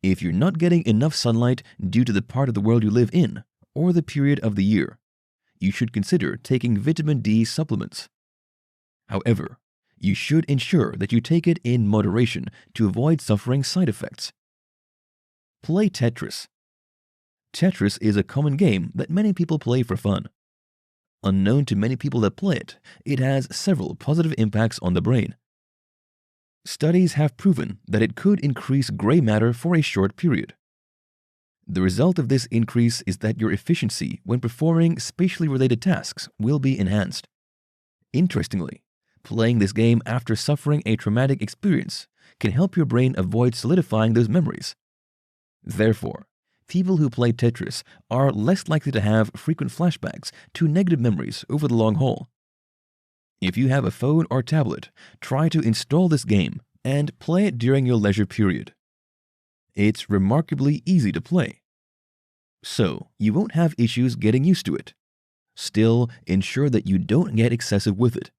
If you're not getting enough sunlight due to the part of the world you live in or the period of the year, you should consider taking vitamin D supplements. However, you should ensure that you take it in moderation to avoid suffering side effects. Play Tetris. Tetris is a common game that many people play for fun. Unknown to many people that play it, it has several positive impacts on the brain. Studies have proven that it could increase gray matter for a short period. The result of this increase is that your efficiency when performing spatially related tasks will be enhanced. Interestingly, playing this game after suffering a traumatic experience can help your brain avoid solidifying those memories. Therefore, people who play Tetris are less likely to have frequent flashbacks to negative memories over the long haul. If you have a phone or tablet, try to install this game and play it during your leisure period. It's remarkably easy to play, so you won't have issues getting used to it. Still, ensure that you don't get excessive with it.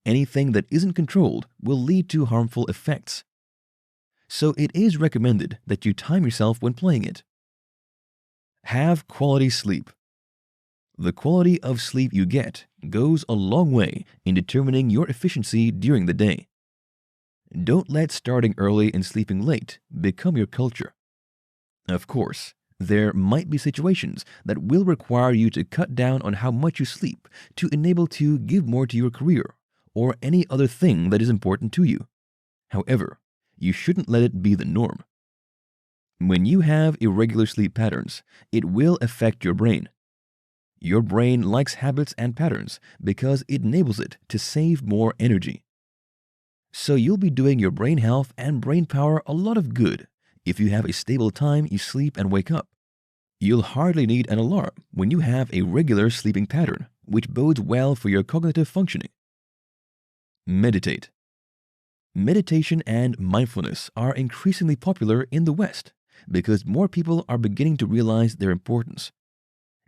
Anything that isn't controlled will lead to harmful effects. So it is recommended that you time yourself when playing it. Have quality sleep. The quality of sleep you get goes a long way in determining your efficiency during the day. Don't let starting early and sleeping late become your culture. Of course, there might be situations that will require you to cut down on how much you sleep to enable to give more to your career or any other thing that is important to you. However, you shouldn't let it be the norm. When you have irregular sleep patterns, it will affect your brain. Your brain likes habits and patterns because it enables it to save more energy. So you'll be doing your brain health and brain power a lot of good if you have a stable time you sleep and wake up. You'll hardly need an alarm when you have a regular sleeping pattern, which bodes well for your cognitive functioning. Meditate. Meditation and mindfulness are increasingly popular in the West because more people are beginning to realize their importance.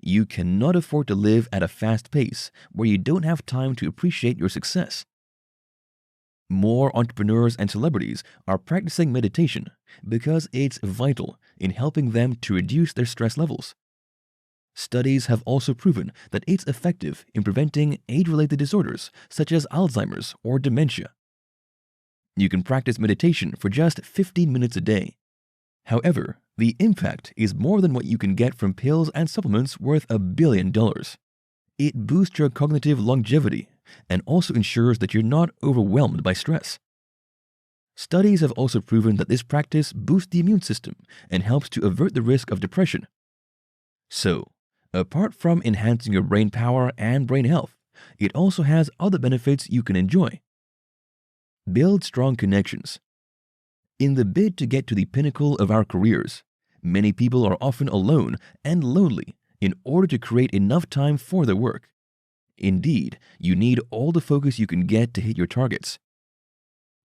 You cannot afford to live at a fast pace where you don't have time to appreciate your success. More entrepreneurs and celebrities are practicing meditation because it's vital in helping them to reduce their stress levels. Studies have also proven that it's effective in preventing age-related disorders such as Alzheimer's or dementia. You can practice meditation for just 15 minutes a day. However, the impact is more than what you can get from pills and supplements worth $1 billion. It boosts your cognitive longevity and also ensures that you're not overwhelmed by stress. Studies have also proven that this practice boosts the immune system and helps to avert the risk of depression. So, apart from enhancing your brain power and brain health, it also has other benefits you can enjoy. Build strong connections. In the bid to get to the pinnacle of our careers, many people are often alone and lonely in order to create enough time for their work. Indeed, you need all the focus you can get to hit your targets.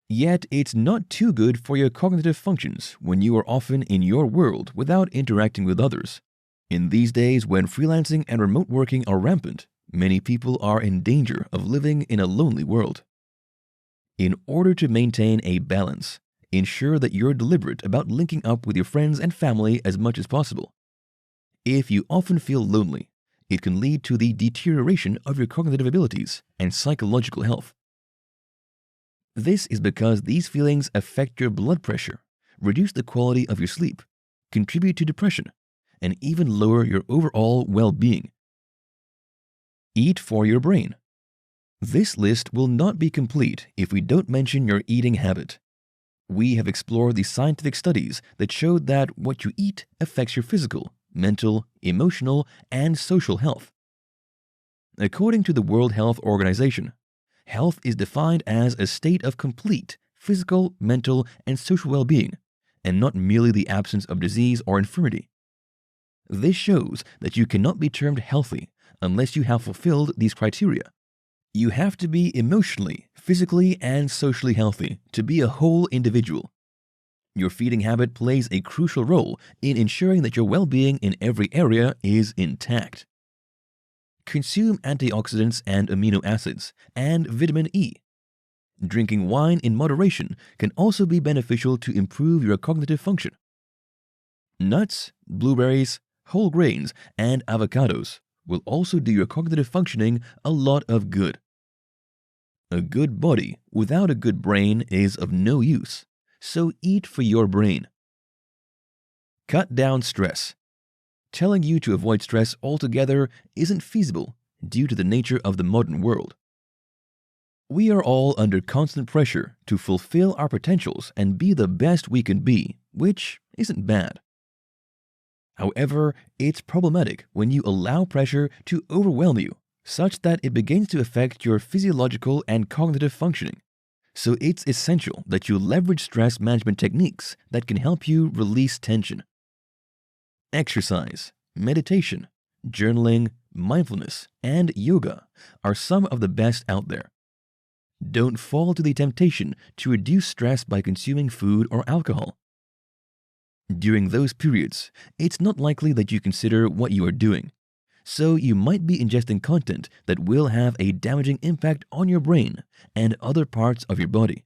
Yet, it's not too good for your cognitive functions when you are often in your world without interacting with others. In these days when freelancing and remote working are rampant, many people are in danger of living in a lonely world. In order to maintain a balance, ensure that you're deliberate about linking up with your friends and family as much as possible. If you often feel lonely, it can lead to the deterioration of your cognitive abilities and psychological health. This is because these feelings affect your blood pressure, reduce the quality of your sleep, contribute to depression, and even lower your overall well-being. Eat for your brain. This list will not be complete if we don't mention your eating habit. We have explored the scientific studies that showed that what you eat affects your physical, mental, emotional, and social health. According to the World Health Organization, health is defined as a state of complete physical, mental, and social well-being, and not merely the absence of disease or infirmity. This shows that you cannot be termed healthy unless you have fulfilled these criteria. You have to be emotionally, physically, and socially healthy to be a whole individual. Your feeding habit plays a crucial role in ensuring that your well-being in every area is intact. Consume antioxidants and amino acids, and vitamin E. Drinking wine in moderation can also be beneficial to improve your cognitive function. Nuts, blueberries, whole grains, and avocados will also do your cognitive functioning a lot of good. A good body without a good brain is of no use, so eat for your brain. Cut down stress. Telling you to avoid stress altogether isn't feasible due to the nature of the modern world. We are all under constant pressure to fulfill our potentials and be the best we can be, which isn't bad. However, it's problematic when you allow pressure to overwhelm you, such that it begins to affect your physiological and cognitive functioning. So it's essential that you leverage stress management techniques that can help you release tension. Exercise, meditation, journaling, mindfulness, and yoga are some of the best out there. Don't fall to the temptation to reduce stress by consuming food or alcohol. During those periods, it's not likely that you consider what you are doing, so you might be ingesting content that will have a damaging impact on your brain and other parts of your body.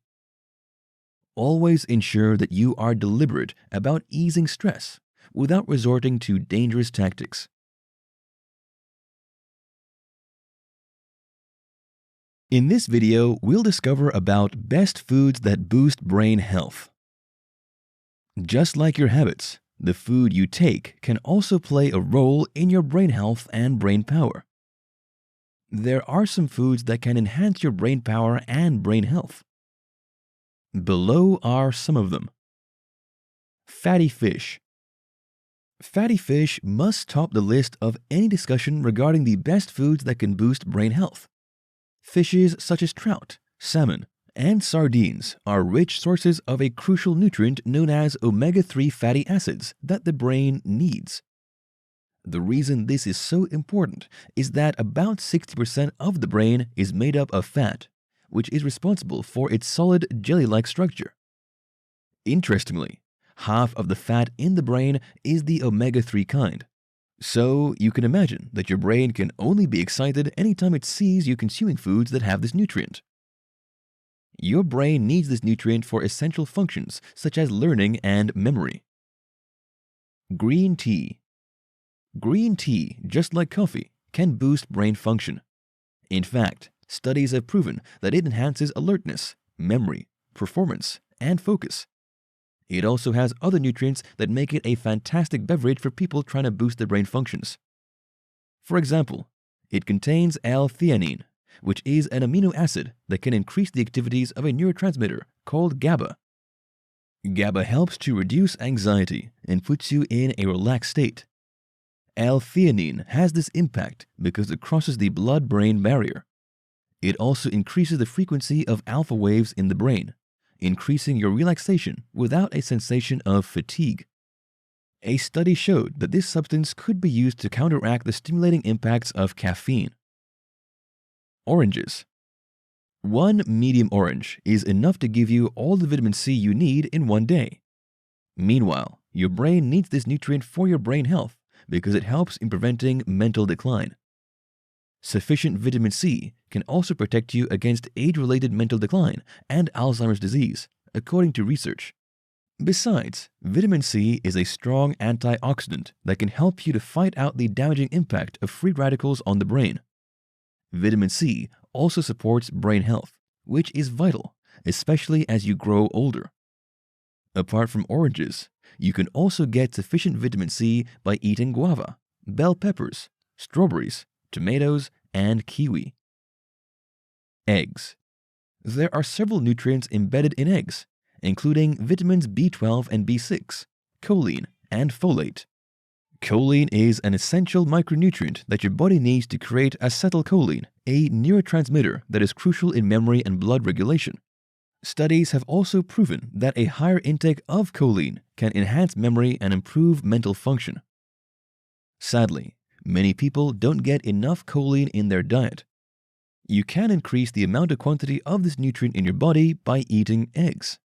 Always ensure that you are deliberate about easing stress without resorting to dangerous tactics. In this video, we'll discover about best foods that boost brain health. Just like your habits, the food you take can also play a role in your brain health and brain power. There are some foods that can enhance your brain power and brain health. Below are some of them. Fatty fish. Fatty fish must top the list of any discussion regarding the best foods that can boost brain health. Fishes such as trout, salmon, and sardines are rich sources of a crucial nutrient known as omega-3 fatty acids that the brain needs. The reason this is so important is that about 60% of the brain is made up of fat, which is responsible for its solid jelly-like structure. Interestingly, half of the fat in the brain is the omega-3 kind. So you can imagine that your brain can only be excited anytime it sees you consuming foods that have this nutrient. Your brain needs this nutrient for essential functions such as learning and memory. Green tea. Green tea, just like coffee, can boost brain function. In fact, studies have proven that it enhances alertness, memory, performance, and focus. It also has other nutrients that make it a fantastic beverage for people trying to boost their brain functions. For example, it contains L-theanine, which is an amino acid that can increase the activities of a neurotransmitter called GABA. GABA helps to reduce anxiety and puts you in a relaxed state. L-theanine has this impact because it crosses the blood-brain barrier. It also increases the frequency of alpha waves in the brain, increasing your relaxation without a sensation of fatigue. A study showed that this substance could be used to counteract the stimulating impacts of caffeine. Oranges. One medium orange is enough to give you all the vitamin C you need in one day. Meanwhile, your brain needs this nutrient for your brain health because it helps in preventing mental decline. Sufficient vitamin C can also protect you against age-related mental decline and Alzheimer's disease, according to research. Besides, vitamin C is a strong antioxidant that can help you to fight out the damaging impact of free radicals on the brain. Vitamin C also supports brain health, which is vital, especially as you grow older. Apart from oranges, you can also get sufficient vitamin C by eating guava, bell peppers, strawberries, tomatoes, and kiwi. Eggs. There are several nutrients embedded in eggs, including vitamins B12 and B6, choline, and folate. Choline is an essential micronutrient that your body needs to create acetylcholine, a neurotransmitter that is crucial in memory and blood regulation. Studies have also proven that a higher intake of choline can enhance memory and improve mental function. Sadly, many people don't get enough choline in their diet. You can increase the amount of quantity of this nutrient in your body by eating eggs.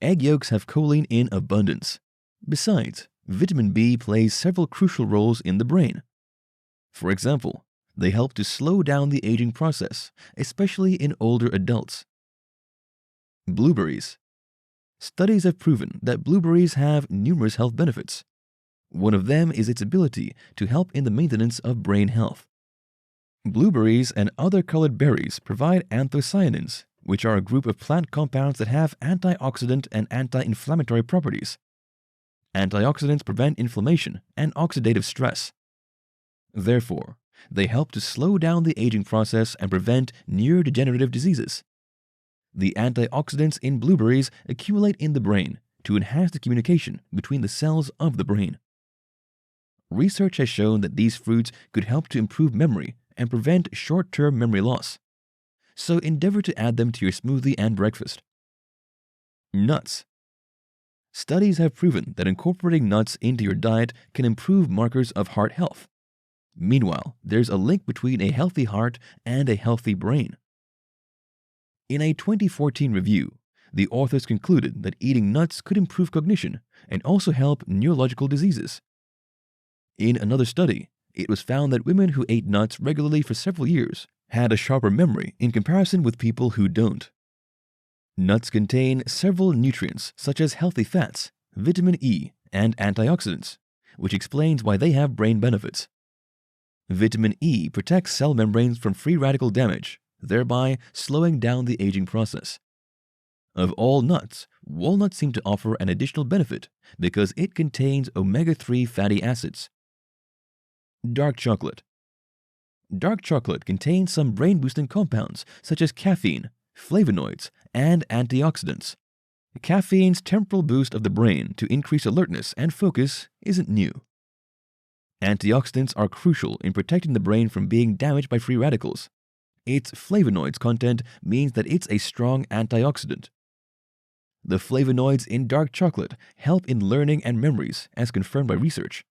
Egg yolks have choline in abundance. Besides, vitamin B plays several crucial roles in the brain. For example, they help to slow down the aging process, especially in older adults. Blueberries. Studies have proven that blueberries have numerous health benefits. One of them is its ability to help in the maintenance of brain health. Blueberries and other colored berries provide anthocyanins, which are a group of plant compounds that have antioxidant and anti-inflammatory properties. Antioxidants prevent inflammation and oxidative stress. Therefore, they help to slow down the aging process and prevent neurodegenerative diseases. The antioxidants in blueberries accumulate in the brain to enhance the communication between the cells of the brain. Research has shown that these fruits could help to improve memory and prevent short-term memory loss. So endeavor to add them to your smoothie and breakfast. Nuts. Studies have proven that incorporating nuts into your diet can improve markers of heart health. Meanwhile, there's a link between a healthy heart and a healthy brain. In a 2014 review, the authors concluded that eating nuts could improve cognition and also help neurological diseases. In another study, it was found that women who ate nuts regularly for several years had a sharper memory in comparison with people who don't. Nuts contain several nutrients such as healthy fats, vitamin E, and antioxidants, which explains why they have brain benefits. Vitamin E protects cell membranes from free radical damage, thereby slowing down the aging process. Of all nuts, walnuts seem to offer an additional benefit because it contains omega-3 fatty acids. Dark chocolate. Dark chocolate contains some brain-boosting compounds such as caffeine, flavonoids, and antioxidants. Caffeine's temporal boost of the brain to increase alertness and focus isn't new. Antioxidants are crucial in protecting the brain from being damaged by free radicals. Its flavonoids content means that it's a strong antioxidant. The flavonoids in dark chocolate help in learning and memories, as confirmed by research.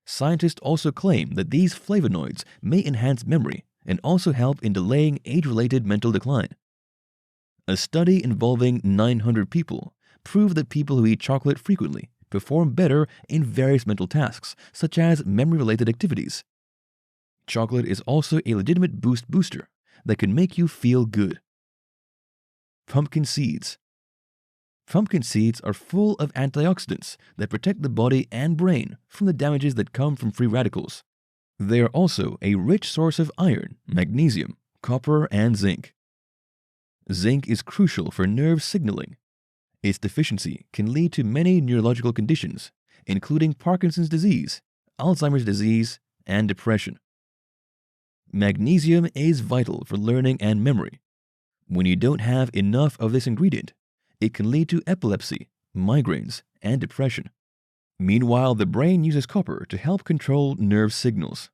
Scientists also claim that these flavonoids may enhance memory and also help in delaying age-related mental decline. A study involving 900 people proved that people who eat chocolate frequently perform better in various mental tasks, such as memory-related activities. Chocolate is also a legitimate booster that can make you feel good. Pumpkin seeds. Pumpkin seeds are full of antioxidants that protect the body and brain from the damages that come from free radicals. They are also a rich source of iron, magnesium, copper, and zinc. Zinc is crucial for nerve signaling. Its deficiency can lead to many neurological conditions, including Parkinson's disease, Alzheimer's disease, and depression. Magnesium is vital for learning and memory. When you don't have enough of this ingredient, it can lead to epilepsy, migraines, and depression. Meanwhile, the brain uses copper to help control nerve signals.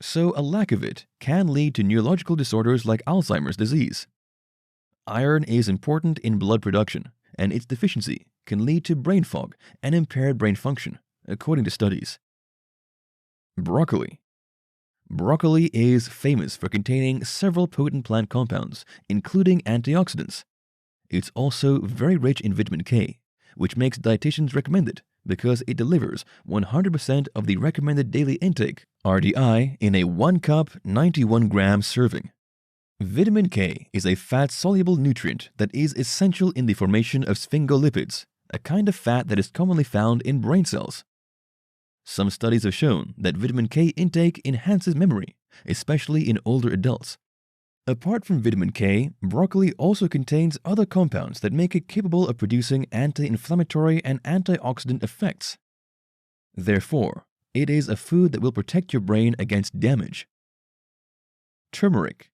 So a lack of it can lead to neurological disorders like Alzheimer's disease. Iron is important in blood production, and its deficiency can lead to brain fog and impaired brain function, according to studies. Broccoli. Broccoli is famous for containing several potent plant compounds, including antioxidants. It's also very rich in vitamin K, which makes dietitians recommend it because it delivers 100% of the recommended daily intake, RDI, in a 1 cup 91-gram serving. Vitamin K is a fat-soluble nutrient that is essential in the formation of sphingolipids, a kind of fat that is commonly found in brain cells. Some studies have shown that vitamin K intake enhances memory, especially in older adults. Apart from vitamin K, broccoli also contains other compounds that make it capable of producing anti-inflammatory and antioxidant effects. Therefore, it is a food that will protect your brain against damage. Turmeric.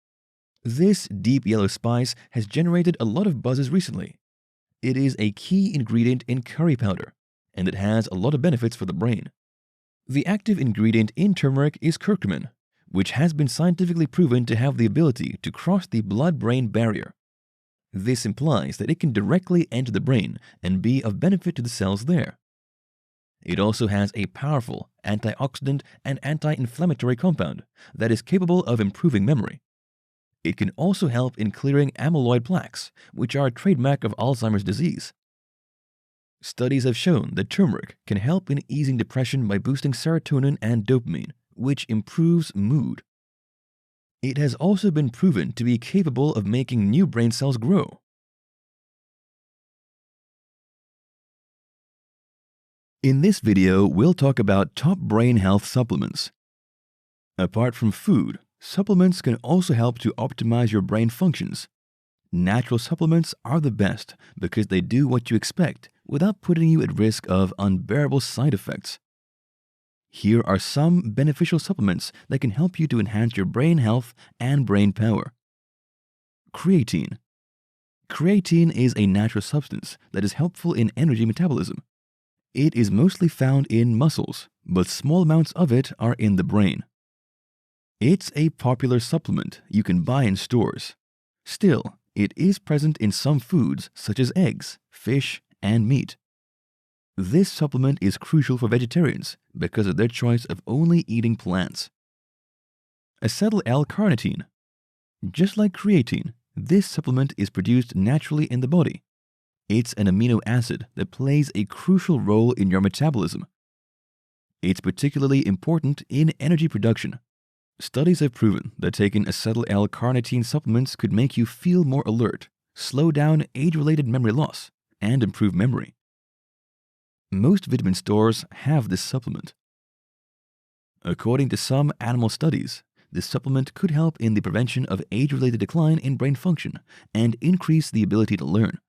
This deep yellow spice has generated a lot of buzzes recently. It is a key ingredient in curry powder, and it has a lot of benefits for the brain. The active ingredient in turmeric is curcumin, which has been scientifically proven to have the ability to cross the blood-brain barrier. This implies that it can directly enter the brain and be of benefit to the cells there. It also has a powerful antioxidant and anti-inflammatory compound that is capable of improving memory. It can also help in clearing amyloid plaques, which are a trademark of Alzheimer's disease. Studies have shown that turmeric can help in easing depression by boosting serotonin and dopamine, which improves mood. It has also been proven to be capable of making new brain cells grow. In this video, we'll talk about top brain health supplements. Apart from food, supplements can also help to optimize your brain functions. Natural supplements are the best because they do what you expect without putting you at risk of unbearable side effects. Here are some beneficial supplements that can help you to enhance your brain health and brain power. Creatine. Creatine is a natural substance that is helpful in energy metabolism. It is mostly found in muscles, but small amounts of it are in the brain. It's a popular supplement you can buy in stores. Still, it is present in some foods such as eggs, fish, and meat. This supplement is crucial for vegetarians because of their choice of only eating plants. Acetyl-L-carnitine. Just like creatine, This supplement is produced naturally in the body. It's an amino acid that plays a crucial role in your metabolism. It's particularly important in energy production. Studies have proven that taking acetyl L-carnitine supplements could make you feel more alert, slow down age-related memory loss, and improve memory. Most vitamin stores have this supplement. According to some animal studies, this supplement could help in the prevention of age-related decline in brain function and increase the ability to learn.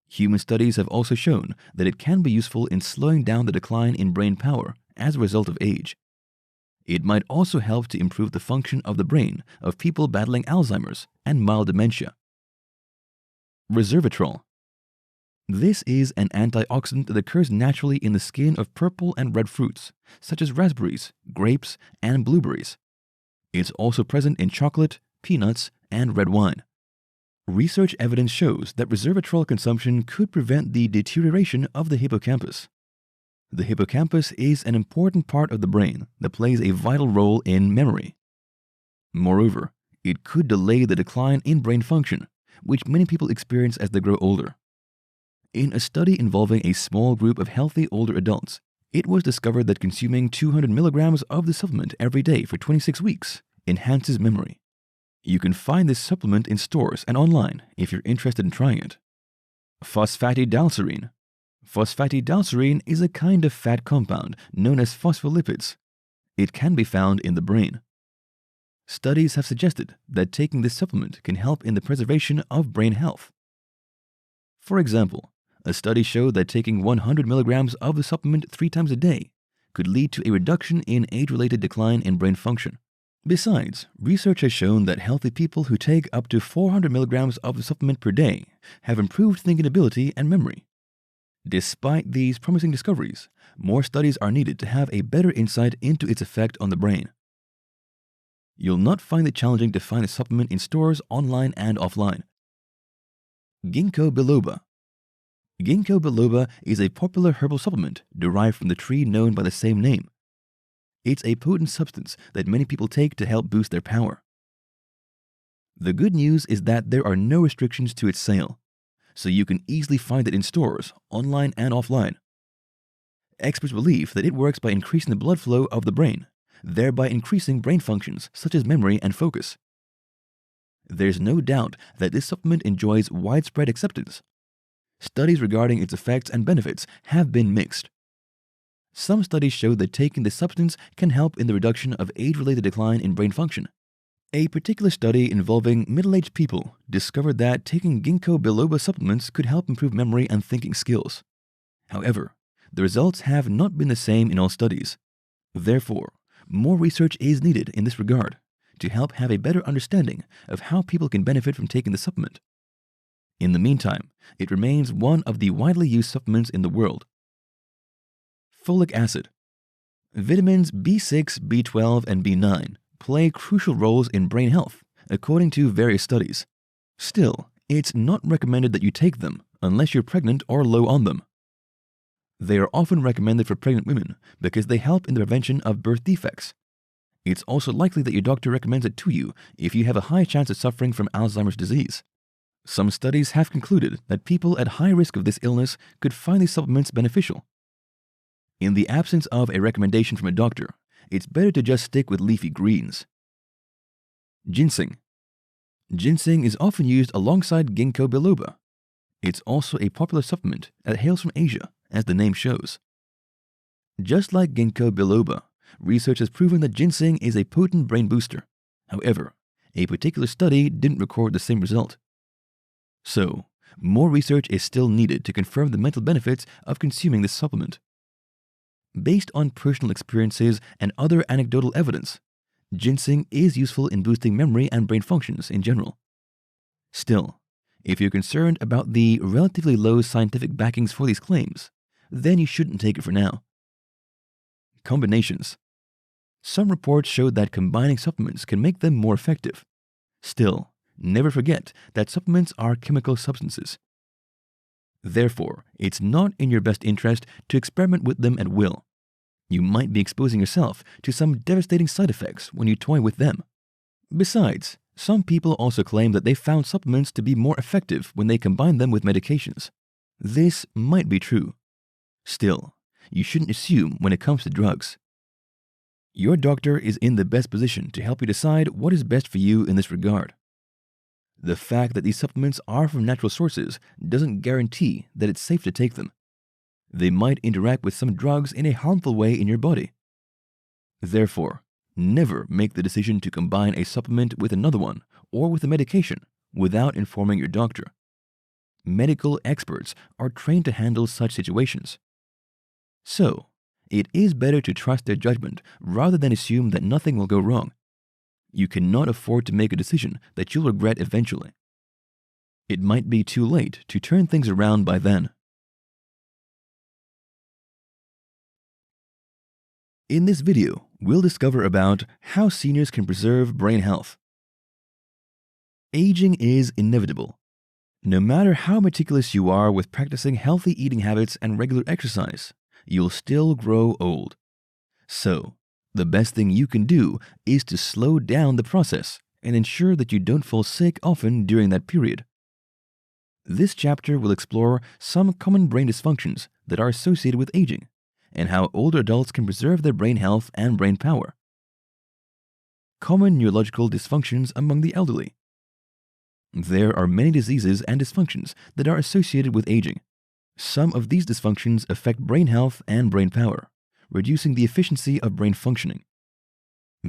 Human studies have also shown that it can be useful in slowing down the decline in brain power as a result of age. It might also help to improve the function of the brain of people battling Alzheimer's and mild dementia. Resveratrol. This is an antioxidant that occurs naturally in the skin of purple and red fruits, such as raspberries, grapes, and blueberries. It's also present in chocolate, peanuts, and red wine. Research evidence shows that resveratrol consumption could prevent the deterioration of the hippocampus. The hippocampus is an important part of the brain that plays a vital role in memory. Moreover, it could delay the decline in brain function, which many people experience as they grow older. In a study involving a small group of healthy older adults, it was discovered that consuming 200 milligrams of the supplement every day for 26 weeks enhances memory. You can find this supplement in stores and online if you're interested in trying it. Phosphatidylserine. Phosphatidylserine is a kind of fat compound known as phospholipids. It can be found in the brain. Studies have suggested that taking this supplement can help in the preservation of brain health. For example, a study showed that taking 100 milligrams of the supplement 3 times a day could lead to a reduction in age-related decline in brain function. Besides, research has shown that healthy people who take up to 400 milligrams of the supplement per day have improved thinking ability and memory. Despite these promising discoveries, more studies are needed to have a better insight into its effect on the brain. You'll not find it challenging to find a supplement in stores online and offline. Ginkgo biloba. Ginkgo biloba is a popular herbal supplement derived from the tree known by the same name. It's a potent substance that many people take to help boost their power. The good news is that there are no restrictions to its sale, so you can easily find it in stores, online and offline. Experts believe that it works by increasing the blood flow of the brain, thereby increasing brain functions such as memory and focus. There's no doubt that this supplement enjoys widespread acceptance. Studies regarding its effects and benefits have been mixed. Some studies show that taking this substance can help in the reduction of age-related decline in brain function. A particular study involving middle-aged people discovered that taking ginkgo biloba supplements could help improve memory and thinking skills. However, the results have not been the same in all studies. Therefore, more research is needed in this regard to help have a better understanding of how people can benefit from taking the supplement. In the meantime, it remains one of the widely used supplements in the world. Folic acid. Vitamins B6, B12, and B9 play crucial roles in brain health, according to various studies. Still, it's not recommended that you take them unless you're pregnant or low on them. They are often recommended for pregnant women because they help in the prevention of birth defects. It's also likely that your doctor recommends it to you if you have a high chance of suffering from Alzheimer's disease. Some studies have concluded that people at high risk of this illness could find these supplements beneficial. In the absence of a recommendation from a doctor, it's better to just stick with leafy greens. Ginseng. Ginseng is often used alongside ginkgo biloba. It's also a popular supplement that hails from Asia, as the name shows. Just like ginkgo biloba, research has proven that ginseng is a potent brain booster. However, a particular study didn't record the same result. So, more research is still needed to confirm the mental benefits of consuming this supplement. Based on personal experiences and other anecdotal evidence, ginseng is useful in boosting memory and brain functions in general. Still, if you're concerned about the relatively low scientific backings for these claims, then you shouldn't take it for now. Combinations. Some reports showed that combining supplements can make them more effective. Still, never forget that supplements are chemical substances. Therefore, it's not in your best interest to experiment with them at will. You might be exposing yourself to some devastating side effects when you toy with them. Besides, Some people also claim that they found supplements to be more effective when they combine them with medications. This might be true. Still, you shouldn't assume when it comes to drugs. Your doctor is in the best position to help you decide what is best for you in this regard. The fact that these supplements are from natural sources doesn't guarantee that it's safe to take them. They might interact with some drugs in a harmful way in your body. Therefore, never make the decision to combine a supplement with another one or with a medication without informing your doctor. Medical experts are trained to handle such situations. So, it is better to trust their judgment rather than assume that nothing will go wrong. You cannot afford to make a decision that you'll regret eventually. It might be too late to turn things around by then. In this video, we'll discover about how seniors can preserve brain health. Aging is inevitable. No matter how meticulous you are with practicing healthy eating habits and regular exercise, you'll still grow old. So, the best thing you can do is to slow down the process and ensure that you don't fall sick often during that period. This chapter will explore some common brain dysfunctions that are associated with aging and how older adults can preserve their brain health and brain power. Common neurological dysfunctions among the elderly. There are many diseases and dysfunctions that are associated with aging. Some of these dysfunctions affect brain health and brain power, reducing the efficiency of brain functioning.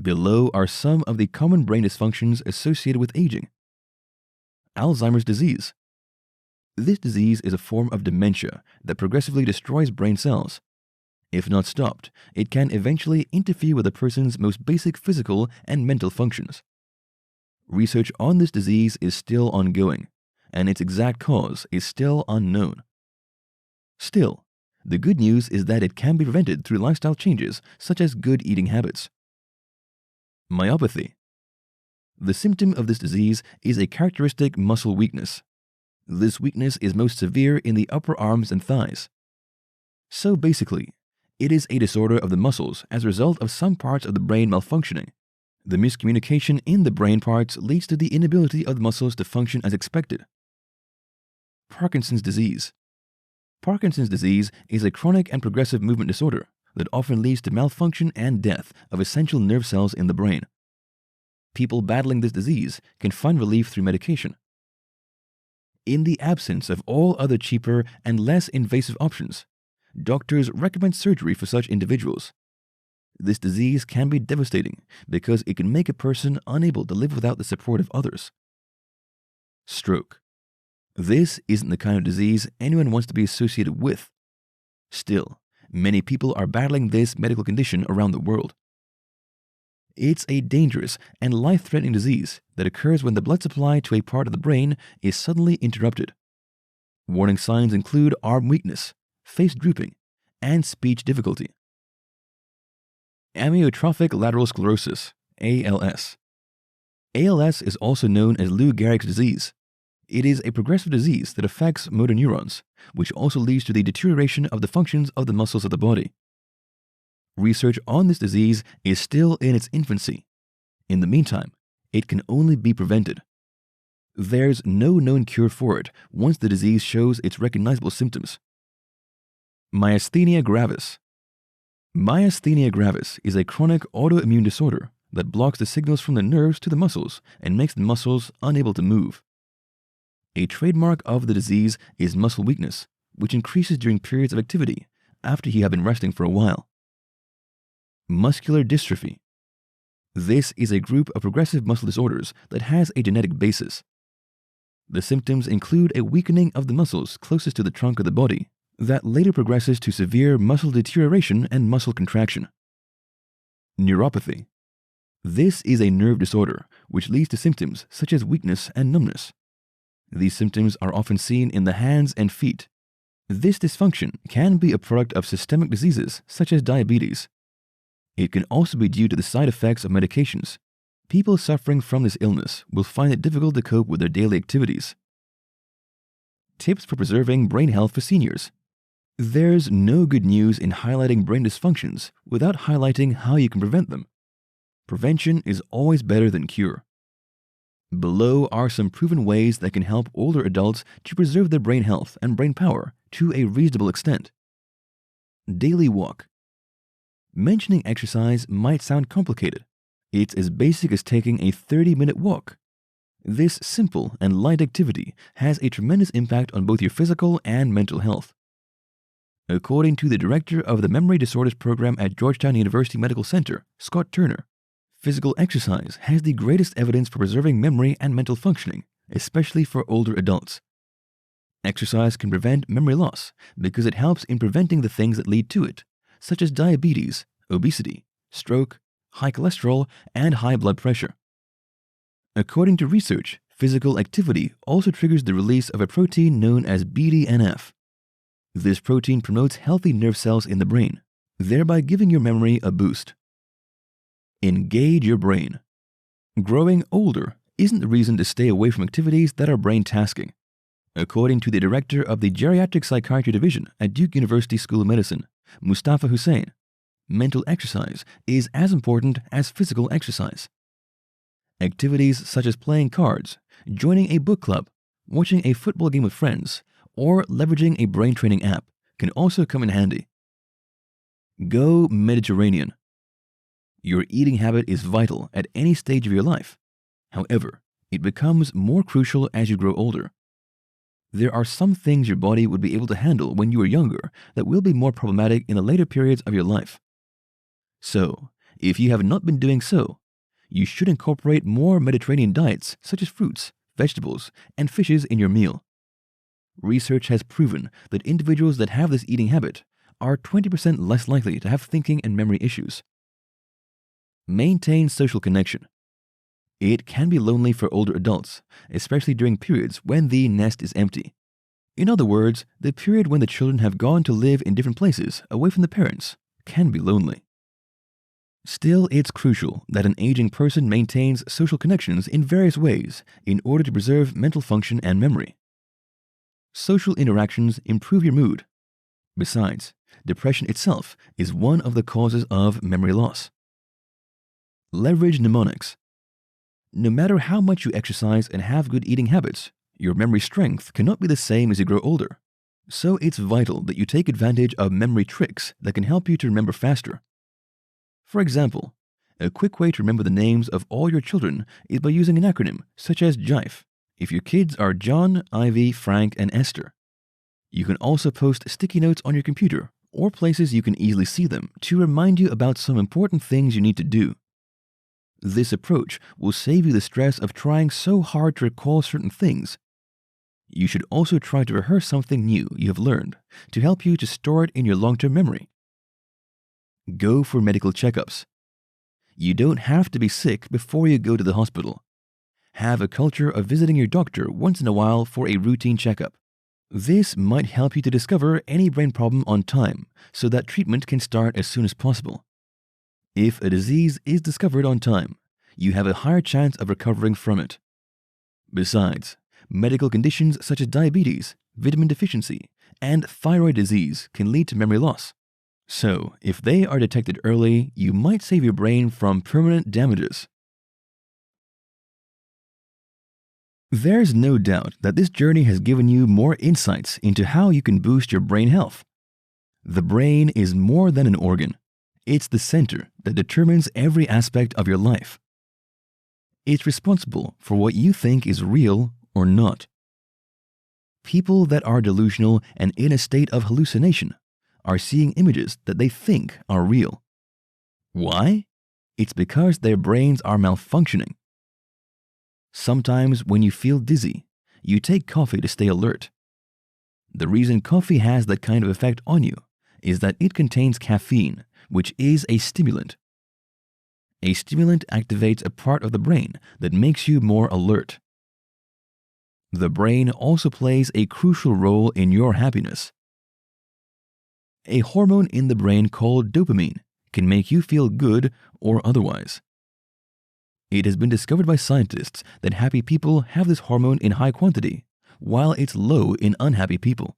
Below are some of the common brain dysfunctions associated with aging. Alzheimer's disease. This disease is a form of dementia that progressively destroys brain cells. If not stopped, it can eventually interfere with a person's most basic physical and mental functions. Research on this disease is still ongoing, and its exact cause is still unknown. Still, the good news is that it can be prevented through lifestyle changes such as good eating habits. Myopathy. The symptom of this disease is a characteristic muscle weakness. This weakness is most severe in the upper arms and thighs. So basically, it is a disorder of the muscles as a result of some parts of the brain malfunctioning. The miscommunication in the brain parts leads to the inability of the muscles to function as expected. Parkinson's disease. Parkinson's disease is a chronic and progressive movement disorder that often leads to malfunction and death of essential nerve cells in the brain. People battling this disease can find relief through medication. In the absence of all other cheaper and less invasive options, doctors recommend surgery for such individuals. This disease can be devastating because it can make a person unable to live without the support of others. Stroke. This isn't the kind of disease anyone wants to be associated with. Still, many people are battling this medical condition around the world. It's a dangerous and life-threatening disease that occurs when the blood supply to a part of the brain is suddenly interrupted. Warning signs include arm weakness, face drooping, and speech difficulty. Amyotrophic lateral sclerosis, ALS. ALS is also known as Lou Gehrig's disease. It is a progressive disease that affects motor neurons, which also leads to the deterioration of the functions of the muscles of the body. Research on this disease is still in its infancy. In the meantime, it can only be prevented. There's no known cure for it once the disease shows its recognizable symptoms. Myasthenia gravis. Myasthenia gravis is a chronic autoimmune disorder that blocks the signals from the nerves to the muscles and makes the muscles unable to move. A trademark of the disease is muscle weakness, which increases during periods of activity after you have been resting for a while. Muscular dystrophy. This is a group of progressive muscle disorders that has a genetic basis. The symptoms include a weakening of the muscles closest to the trunk of the body that later progresses to severe muscle deterioration and muscle contraction. Neuropathy. This is a nerve disorder which leads to symptoms such as weakness and numbness. These symptoms are often seen in the hands and feet. This dysfunction can be a product of systemic diseases such as diabetes. It can also be due to the side effects of medications. People suffering from this illness will find it difficult to cope with their daily activities. Tips for preserving brain health for seniors. There's no good news in highlighting brain dysfunctions without highlighting how you can prevent them. Prevention is always better than cure. Below are some proven ways that can help older adults to preserve their brain health and brain power to a reasonable extent. Daily walk. Mentioning exercise might sound complicated. It's as basic as taking a 30-minute walk. This simple and light activity has a tremendous impact on both your physical and mental health. According to the director of the Memory Disorders Program at Georgetown University Medical Center, Scott Turner, physical exercise has the greatest evidence for preserving memory and mental functioning, especially for older adults. Exercise can prevent memory loss because it helps in preventing the things that lead to it, such as diabetes, obesity, stroke, high cholesterol, and high blood pressure. According to research, physical activity also triggers the release of a protein known as BDNF. This protein promotes healthy nerve cells in the brain, thereby giving your memory a boost. Engage your brain. Growing older isn't the reason to stay away from activities that are brain tasking. According to the director of the Geriatric Psychiatry Division at Duke University School of Medicine, Mustafa Hussain, mental exercise is as important as physical exercise. Activities such as playing cards, joining a book club, watching a football game with friends, or leveraging a brain training app can also come in handy. Go Mediterranean. Your eating habit is vital at any stage of your life. However, it becomes more crucial as you grow older. There are some things your body would be able to handle when you were younger that will be more problematic in the later periods of your life. So, if you have not been doing so, you should incorporate more Mediterranean diets such as fruits, vegetables, and fishes in your meal. Research has proven that individuals that have this eating habit are 20% less likely to have thinking and memory issues. Maintain social connection. It can be lonely for older adults, especially during periods when the nest is empty. In other words, the period when the children have gone to live in different places away from the parents can be lonely. Still, it's crucial that an aging person maintains social connections in various ways in order to preserve mental function and memory. Social interactions improve your mood. Besides, depression itself is one of the causes of memory loss. Leverage mnemonics. No matter how much you exercise and have good eating habits, your memory strength cannot be the same as you grow older. So it's vital that you take advantage of memory tricks that can help you to remember faster. For example, a quick way to remember the names of all your children is by using an acronym such as JIFE if your kids are John, Ivy, Frank, and Esther. You can also post sticky notes on your computer or places you can easily see them to remind you about some important things you need to do. This approach will save you the stress of trying so hard to recall certain things. You should also try to rehearse something new you have learned to help you to store it in your long-term memory. Go for medical checkups. You don't have to be sick before you go to the hospital. Have a culture of visiting your doctor once in a while for a routine checkup. This might help you to discover any brain problem on time so that treatment can start as soon as possible. If a disease is discovered on time, you have a higher chance of recovering from it. Besides, medical conditions such as diabetes, vitamin deficiency, and thyroid disease can lead to memory loss. So, if they are detected early, you might save your brain from permanent damages. There's no doubt that this journey has given you more insights into how you can boost your brain health. The brain is more than an organ. It's the center that determines every aspect of your life. It's responsible for what you think is real or not. People that are delusional and in a state of hallucination are seeing images that they think are real. Why? It's because their brains are malfunctioning. Sometimes when you feel dizzy, you take coffee to stay alert. The reason coffee has that kind of effect on you is that it contains caffeine, which is a stimulant. A stimulant activates a part of the brain that makes you more alert. The brain also plays a crucial role in your happiness. A hormone in the brain called dopamine can make you feel good or otherwise. It has been discovered by scientists that happy people have this hormone in high quantity, while it's low in unhappy people.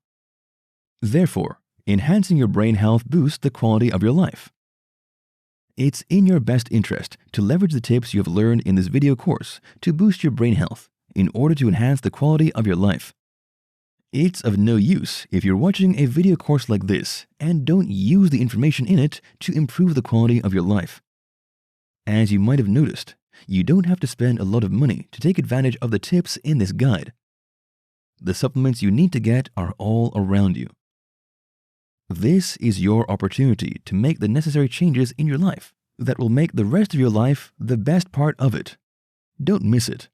Therefore, enhancing your brain health boosts the quality of your life. It's in your best interest to leverage the tips you have learned in this video course to boost your brain health in order to enhance the quality of your life. It's of no use if you're watching a video course like this and don't use the information in it to improve the quality of your life. As you might have noticed, you don't have to spend a lot of money to take advantage of the tips in this guide. The supplements you need to get are all around you. This is your opportunity to make the necessary changes in your life that will make the rest of your life the best part of it. Don't miss it.